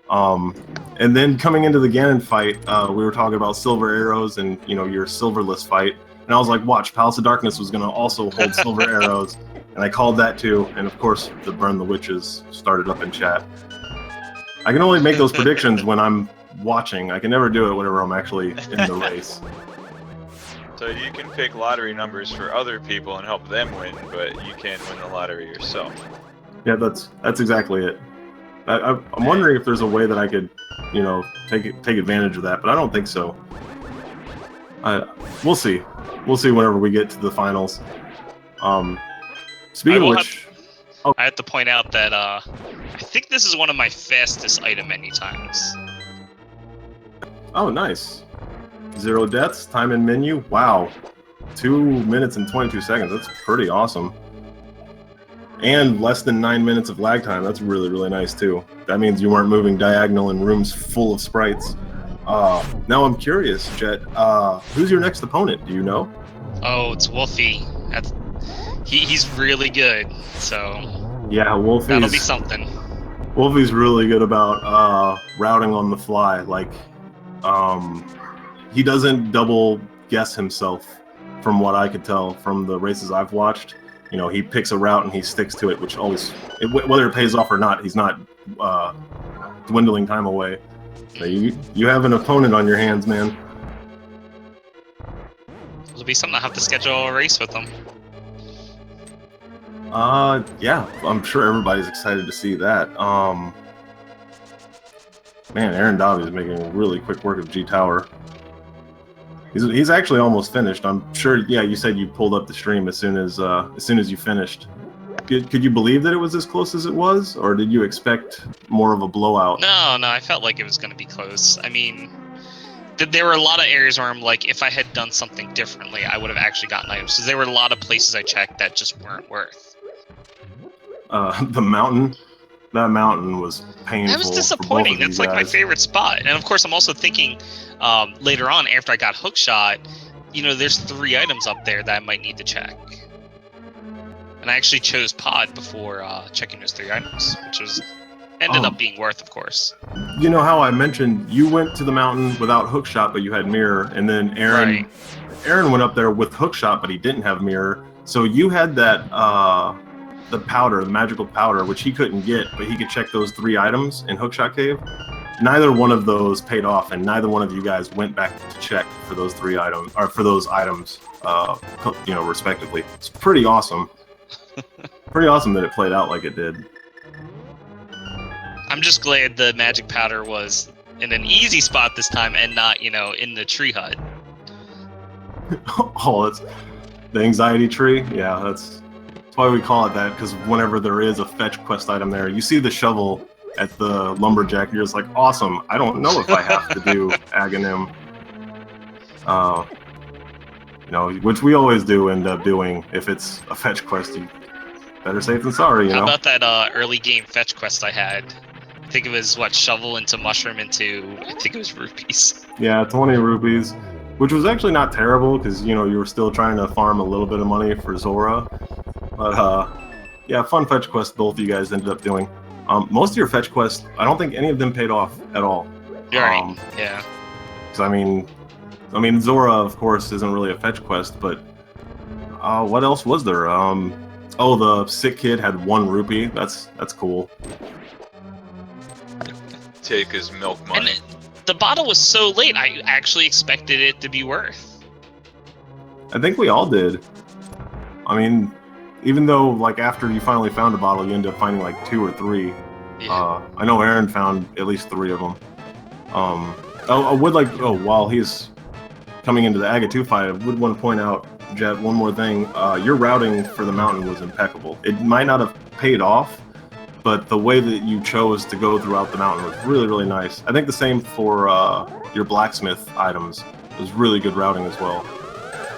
And then coming into the Ganon fight, we were talking about silver arrows and, your silverless fight. And I was like, watch, Palace of Darkness was going to also hold silver arrows. And I called that too. And of course, the Burn the Witches started up in chat. I can only make those predictions when I'm watching. I can never do it whenever I'm actually in the race. So you can pick lottery numbers for other people and help them win, but you can't win the lottery yourself. Yeah, that's exactly it. I'm wondering if there's a way that I could you know, take advantage of that, but I don't think so. We'll see. We'll see whenever we get to the finals. Speaking of which, I have to point out that I think this is one of my fastest item menu times. oh, nice. 0 deaths, time in menu. Wow, 2 minutes and 22 seconds. That's pretty awesome. And less than 9 minutes of lag time. That's really, really nice too. That means you weren't moving diagonal in rooms full of sprites. Now I'm curious, Jet. Who's your next opponent? Do you know? Oh, it's Wolfie. He's really good. So yeah, Wolfie's that'll be something. Wolfie's really good about routing on the fly. Like, he doesn't double guess himself, from what I could tell from the races I've watched. You know, he picks a route and he sticks to it, which always, whether it pays off or not, he's not dwindling time away. So you have an opponent on your hands, man. It'll be something. I'll have to schedule a race with him. Yeah, I'm sure everybody's excited to see that. Man, AaronDobbe is making really quick work of G Tower. He's actually almost finished. I'm sure. Yeah, you said you pulled up the stream as soon as you finished. Could you believe that it was as close as it was, or did you expect more of a blowout? No, I felt like it was going to be close. I mean, there were a lot of areas where I'm like, if I had done something differently, I would have actually gotten items. Because there were a lot of places I checked that just weren't worth. The mountain. That mountain was painful. That was disappointing. That's like my favorite spot. And of course, I'm also thinking later on, after I got hookshot, you know, there's 3 items up there that I might need to check. And I actually chose pod before checking those 3 items, which ended up being worth, of course. You know how I mentioned you went to the mountain without hookshot, but you had mirror, and then Aaron went up there with hookshot, but he didn't have mirror. So you had that the powder, the magical powder, which he couldn't get, but he could check those 3 items in Hookshot Cave. Neither one of those paid off, and neither one of you guys went back to check for those 3 items, or for those items, you know, respectively. It's pretty awesome. Pretty awesome that it played out like it did. I'm just glad the magic powder was in an easy spot this time and not, you know, in the tree hut. Oh, that's the anxiety tree. Yeah, that's why we call it that, because whenever there is a fetch quest item there, you see the shovel at the lumberjack, you're just like, awesome, I don't know if I have to do Aghanim. You know, which we always do end up doing if it's a fetch quest. You better safe than sorry, you know? How about that early game fetch quest I had? I think it was, what, shovel into mushroom into, I think it was rupees. Yeah, 20 rupees, which was actually not terrible, because, you know, you were still trying to farm a little bit of money for Zora. But, yeah, fun fetch quest both of you guys ended up doing. Most of your fetch quests, I don't think any of them paid off at all. You're right, yeah. Because, I mean, Zora, of course, isn't really a fetch quest, but what else was there? Oh, the sick kid had 1 rupee. That's cool. Take his milk money. And the bottle was so late, I actually expected it to be worth. I think we all did. I mean, even though, like, after you finally found a bottle, you end up finding, like, 2 or 3. Yeah. I know Aaron found at least 3 of them. I would like, while he's coming into the Aga 2 fight, I would want to point out, Jet, one more thing. Your routing for the mountain was impeccable. It might not have paid off, but the way that you chose to go throughout the mountain was really, really nice. I think the same for your blacksmith items. It was really good routing as well.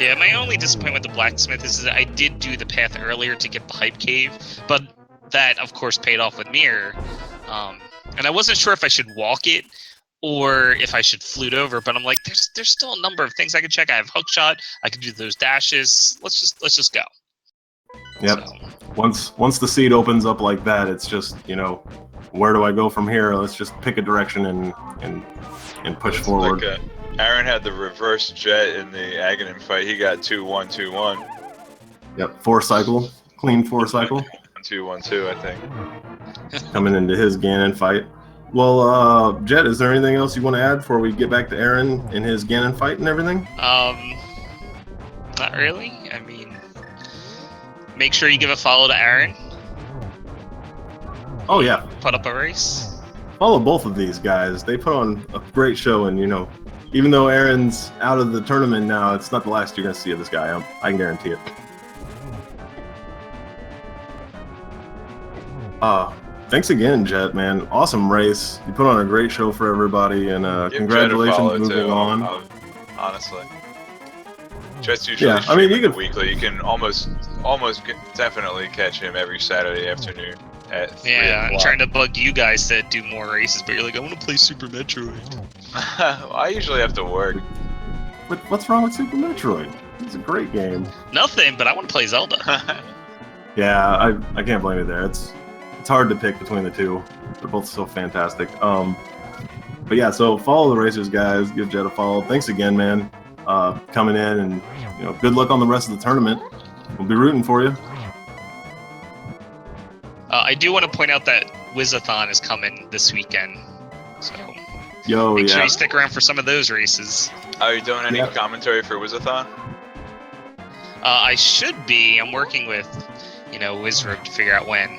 Yeah, my only disappointment with the blacksmith is that I did do the path earlier to get the hype cave, but that, of course, paid off with mirror. And I wasn't sure if I should walk it or if I should flute over, but I'm like, there's still a number of things I could check. I have hookshot, I could do those dashes. Let's just go. Yep. So. Once the seed opens up like that, it's just, you know, where do I go from here? Let's just pick a direction and push forward. Like Aaron had the reverse Jet in the Aghanim fight. He got 2-1, 2-1. Yep, 4 cycle, clean 4 cycle. 2-1-2, I think. Coming into his Ganon fight. Well, Jet, is there anything else you want to add before we get back to Aaron and his Ganon fight and everything? Not really. I mean, make sure you give a follow to Aaron. Oh yeah. Put up a race. follow both of these guys. They put on a great show, and even though Aaron's out of the tournament now, it's not the last you're going to see of this guy. I can guarantee it. Thanks again, Jet, man. Awesome race. You put on a great show for everybody, and congratulations moving on. Honestly, Jet's usually you can weekly. You can almost definitely catch him every Saturday afternoon at 3 o'clock. I'm trying to bug you guys to do more races, but you're like, I want to play Super Metroid. I usually have to work. But what's wrong with Super Metroid? It's a great game. Nothing, but I want to play Zelda. Yeah, I can't blame you there. It's hard to pick between the two. They're both so fantastic. But yeah, so follow the racers, guys. Give Jet a follow. Thanks again, man, coming in, and good luck on the rest of the tournament. We'll be rooting for you. I do want to point out that Wizathon is coming this weekend, so make sure you stick around for some of those races. Are you doing any commentary for Wizathon? I should be. I'm working with, Wizrobe to figure out when.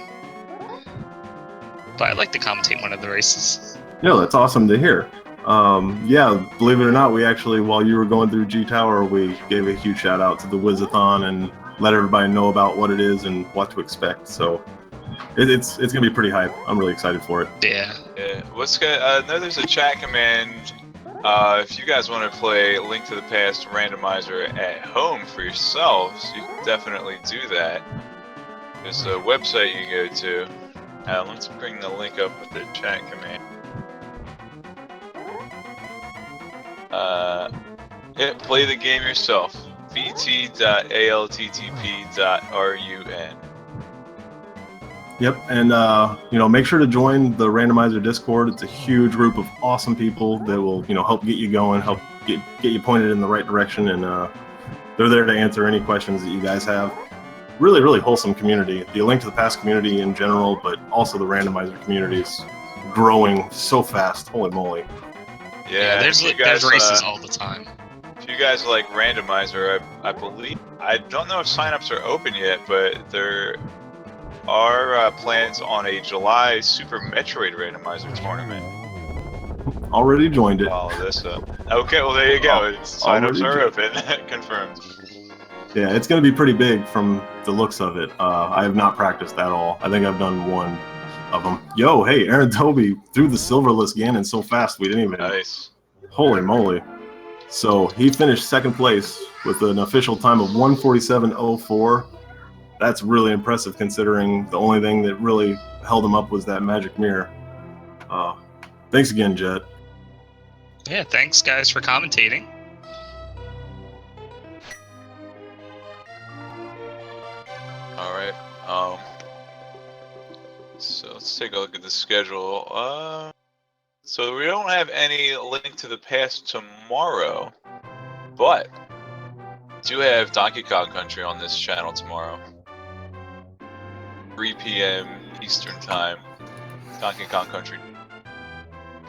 But I'd like to commentate one of the races. Yeah, that's awesome to hear. Yeah, believe it or not, we actually, while you were going through G-Tower, we gave a huge shout out to the Wizathon and let everybody know about what it is and what to expect. So it's gonna be pretty hype. I'm really excited for it. Yeah. What's good? I know there's a chat command. If you guys want to play Link to the Past Randomizer at home for yourselves, you can definitely do that. There's a website you can go to. Let's bring the link up with the chat command. Play the game yourself. vt.alttp.run. Yep, and make sure to join the Randomizer Discord. It's a huge group of awesome people that will, help get you going, help get you pointed in the right direction, and they're there to answer any questions that you guys have. Really, really wholesome community. The Link to the Past community in general, but also the Randomizer community is growing so fast. Holy moly! Yeah, there's races all the time. If you guys like Randomizer, I believe, I don't know if signups are open yet, but there are plans on a July Super Metroid Randomizer tournament. Already joined it. Follow this up. Okay, well there you go. Signups are open. Confirmed. Yeah, it's going to be pretty big from the looks of it. I have not practiced at all. I think I've done one of them. Yo, hey, AaronDobbe threw the silverless Ganon so fast we didn't even... Nice. Holy moly. So he finished second place with an official time of 1:47.04. That's really impressive considering the only thing that really held him up was that magic mirror. Thanks again, Jet. Yeah, thanks guys for commentating. Alright, so let's take a look at the schedule. So we don't have any Link to the Past tomorrow, but do have Donkey Kong Country on this channel tomorrow. 3 p.m. Eastern Time, Donkey Kong Country.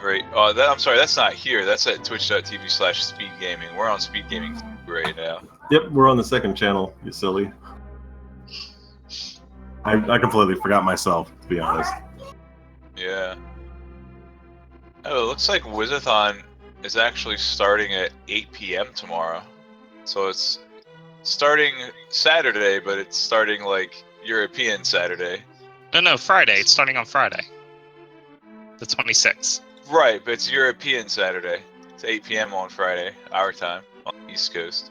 Right, I'm sorry, that's not here, that's at twitch.tv/speedgaming. We're on Speed Gaming right now. Yep, we're on the second channel, you silly. I completely forgot myself, to be honest. Yeah. Oh, it looks like Wizathon is actually starting at 8 p.m. tomorrow. So it's starting Saturday, but it's starting like European Saturday. No, Friday. It's starting on Friday. The 26th. Right, but it's European Saturday. It's 8 p.m. on Friday, our time, on the East Coast.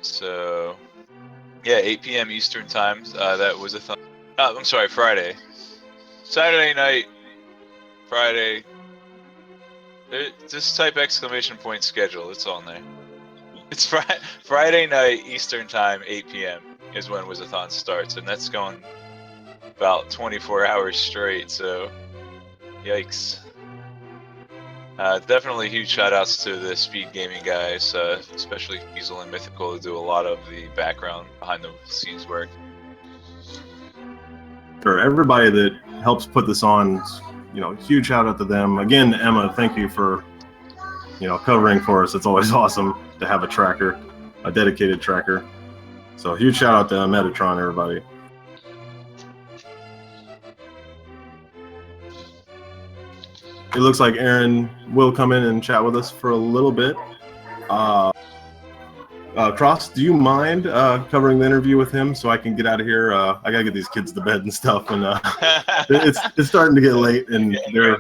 So, yeah, 8 p.m. Eastern time. That was I'm sorry, Friday. Saturday night, Friday. Just type exclamation point schedule. It's on there. It's Friday night Eastern time, 8 p.m. is when Wizathon starts, and that's going about 24 hours straight. So, yikes. Definitely huge shout outs to the Speed Gaming guys, especially Diesel and Mythical, who do a lot of the background behind the scenes work. For everybody that helps put this on, huge shout out to them. Again, Emma, thank you for, covering for us. It's always awesome to have a tracker, a dedicated tracker. So huge shout out to Metatron, everybody. it looks like Aaron will come in and chat with us for a little bit. Cross, do you mind covering the interview with him so I can get out of here? I gotta get these kids to bed and stuff, and it's starting to get late, and they're.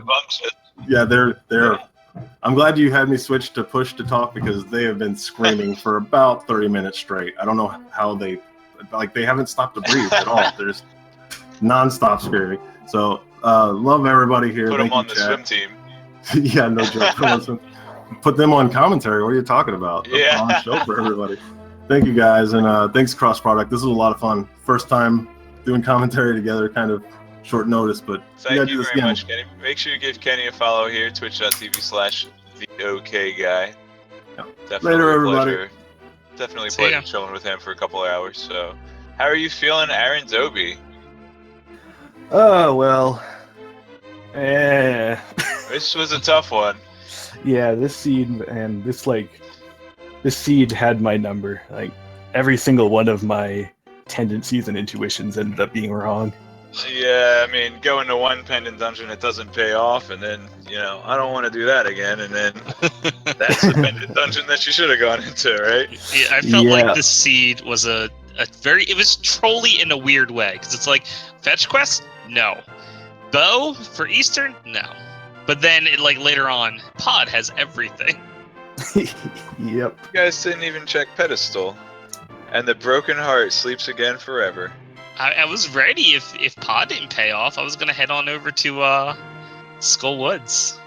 I'm glad you had me switch to push to talk because they have been screaming for about 30 minutes straight. I don't know how they haven't stopped to breathe at all. There's non-stop screaming. So love everybody here. Put Thank them on you, the swim team. Yeah, no joke. Put them on commentary. What are you talking about? Yeah. On show for everybody. Thank you guys, and thanks Cross Product. This was a lot of fun. First time doing commentary together, kind of short notice, but thank you very much, Kenny. Make sure you give Kenny a follow here, twitch.tv/theokguy. Yeah. Definitely Later, a everybody. pleasure. Definitely a pleasure chilling with him for a couple of hours. So, how are you feeling, AaronDobbe? Oh, well. This was a tough one. Yeah, this seed had my number. Like, every single one of my tendencies and intuitions ended up being wrong. Yeah, I mean, going to one pendant dungeon, it doesn't pay off, and then, I don't want to do that again, and then that's the pendant dungeon that you should have gone into, right? Yeah, I felt like this seed was it was trolly in a weird way, because it's like, fetch quest? No. Bow for Eastern? No. But then, later on, Pod has everything. Yep. You guys didn't even check pedestal. And the broken heart sleeps again forever. I was ready. If Pod didn't pay off, I was going to head on over to Skull Woods.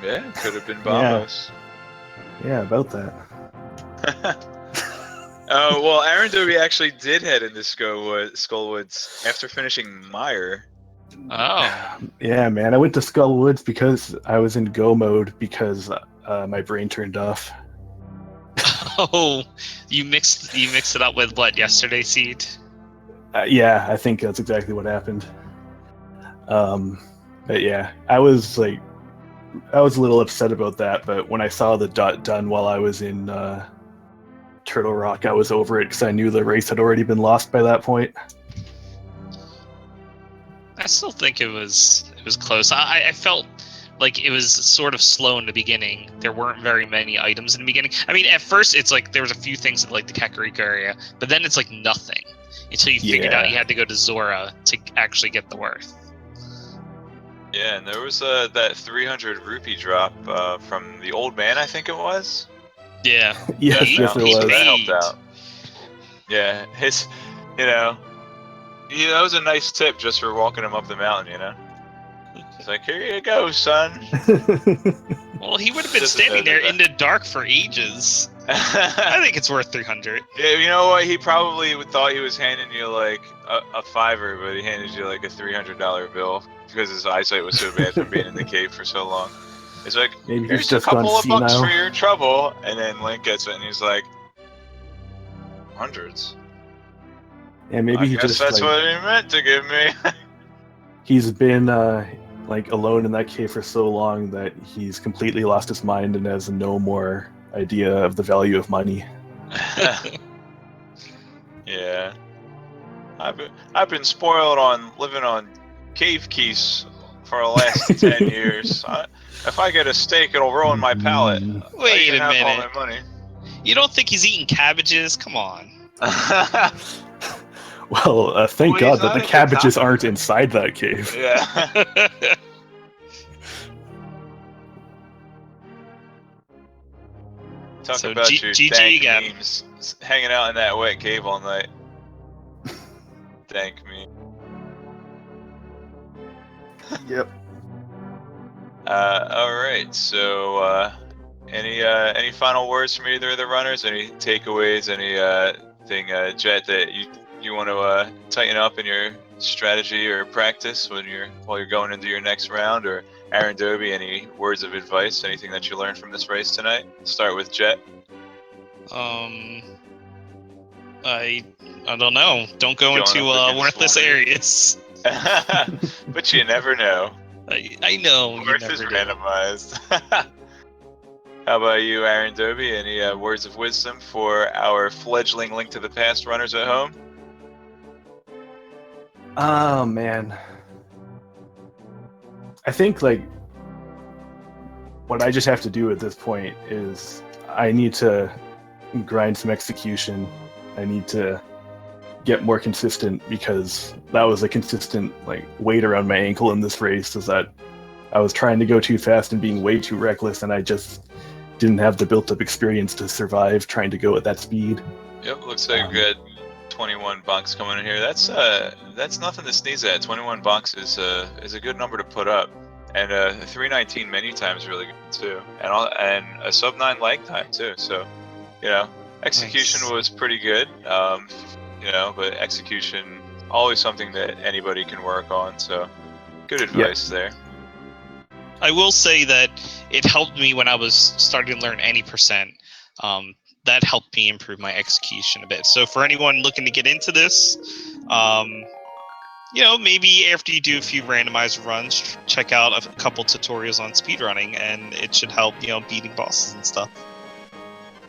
Yeah, could have been Bombos. Yeah, about that. Oh, well, AaronDobbe actually did head into Skull Woods after finishing Meyer. Oh. Yeah, man. I went to Skull Woods because I was in go mode because my brain turned off. Oh, you mixed it up with what, yesterday seed? Yeah, I think that's exactly what happened. But yeah, I was a little upset about that, but when I saw the dot done while I was in Turtle Rock, I was over it because I knew the race had already been lost by that point. I still think it was close. I felt like it was sort of slow in the beginning. There weren't very many items in the beginning. I mean, at first it's like there was a few things in the Kakariko area, but then it's like nothing until you figured out you had to go to Zora to actually get the worth. Yeah, and there was that 300 rupee drop from the old man, I think it was. Yeah. Yes, it was. That helped out. Yeah, that was a nice tip just for walking him up the mountain, It's like, here you go, son. Well, he would have been standing there in the dark for ages. I think it's worth 300. Yeah, you know what? He probably thought he was handing you a $5, but he handed you a $300 bill because his eyesight was so bad from being in the cave for so long. He's like, maybe here's a couple of bucks for your trouble, and then Link gets it, and he's like, hundreds. Yeah, maybe I guess that's what he meant to give me. He's been alone in that cave for so long that he's completely lost his mind and has no more idea of the value of money. Yeah, I've been spoiled on living on cave keys for the last 10 years. If I get a steak, it'll ruin my palate. Wait a minute. All my money. You don't think he's eating cabbages? Come on. Well, thank God that the cabbages aren't inside that cave. Yeah. Talk about your dank memes. Hanging out in that wet cave all night. Dank me. Yep. Alright, so any final words from either of the runners? Any takeaways? Anything, Jet, that you want to tighten up in your strategy or practice while you're going into your next round? Or AaronDobbe, any words of advice? Anything that you learned from this race tonight? Start with Jet. I don't know. Don't go into worthless areas. But you never know. I know. Worth is randomized. How about you, AaronDobbe? Any words of wisdom for our fledgling Link to the Past runners at home? Oh, man. I think like what I just have to do at this point is I need to grind some execution. I need to get more consistent because that was a consistent like weight around my ankle in this race, is that I was trying to go too fast and being way too reckless, and I just didn't have the built-up experience to survive trying to go at that speed. Yep, looks like we got 21 bunks coming in here. That's nothing to sneeze at. 21 bunks is a good number to put up, and 319 menu time is really good too, and a sub 9 lag time too. So, execution Nice. was pretty good. But execution always something that anybody can work on. So, good advice there. I will say that it helped me when I was starting to learn any percent. That helped me improve my execution a bit. So for anyone looking to get into this, maybe after you do a few randomized runs, check out a couple tutorials on speedrunning, and it should help, beating bosses and stuff.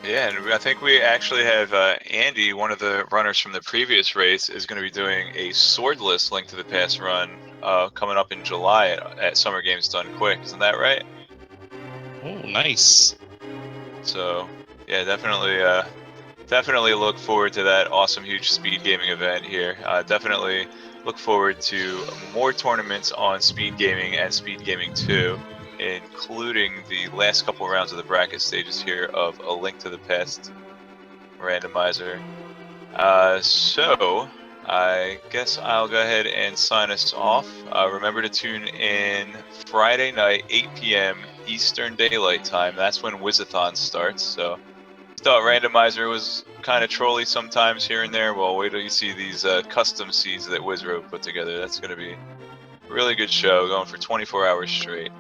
Yeah, and I think we actually have Andy, one of the runners from the previous race, is going to be doing a swordless Link to the Past run coming up in July at Summer Games Done Quick. Isn't that right? Oh, nice. So, yeah, definitely look forward to that awesome, huge speed gaming event here. Definitely look forward to more tournaments on speed gaming and speed gaming 2. Including the last couple rounds of the bracket stages here of A Link to the Past randomizer. So I guess I'll go ahead and sign us off. Remember to tune in Friday night, 8 p.m. Eastern Daylight Time. That's when Wizathon starts. So I thought randomizer was kind of trolly sometimes here and there. Well, wait till you see these custom seeds that Wizro put together. That's going to be a really good show, going for 24 hours straight.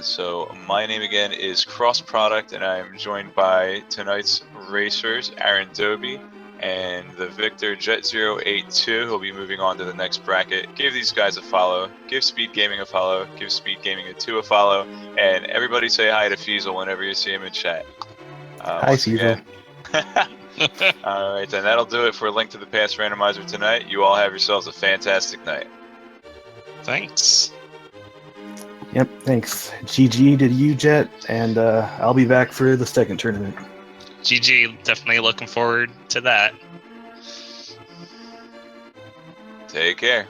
So my name again is Cross Product, and I'm joined by tonight's racers, AaronDobbe and the victor Jet082, who'll be moving on to the next bracket. Give these guys a follow, give Speed Gaming a follow, give Speed Gaming 2 a follow, and everybody say hi to Fiesel whenever you see him in chat. Hi, Fiesel. Alright, then that'll do it for Link to the Past randomizer tonight. You all have yourselves a fantastic night. Thanks. Yep, thanks. GG to you, Jet, and I'll be back for the second tournament. GG, definitely looking forward to that. Take care.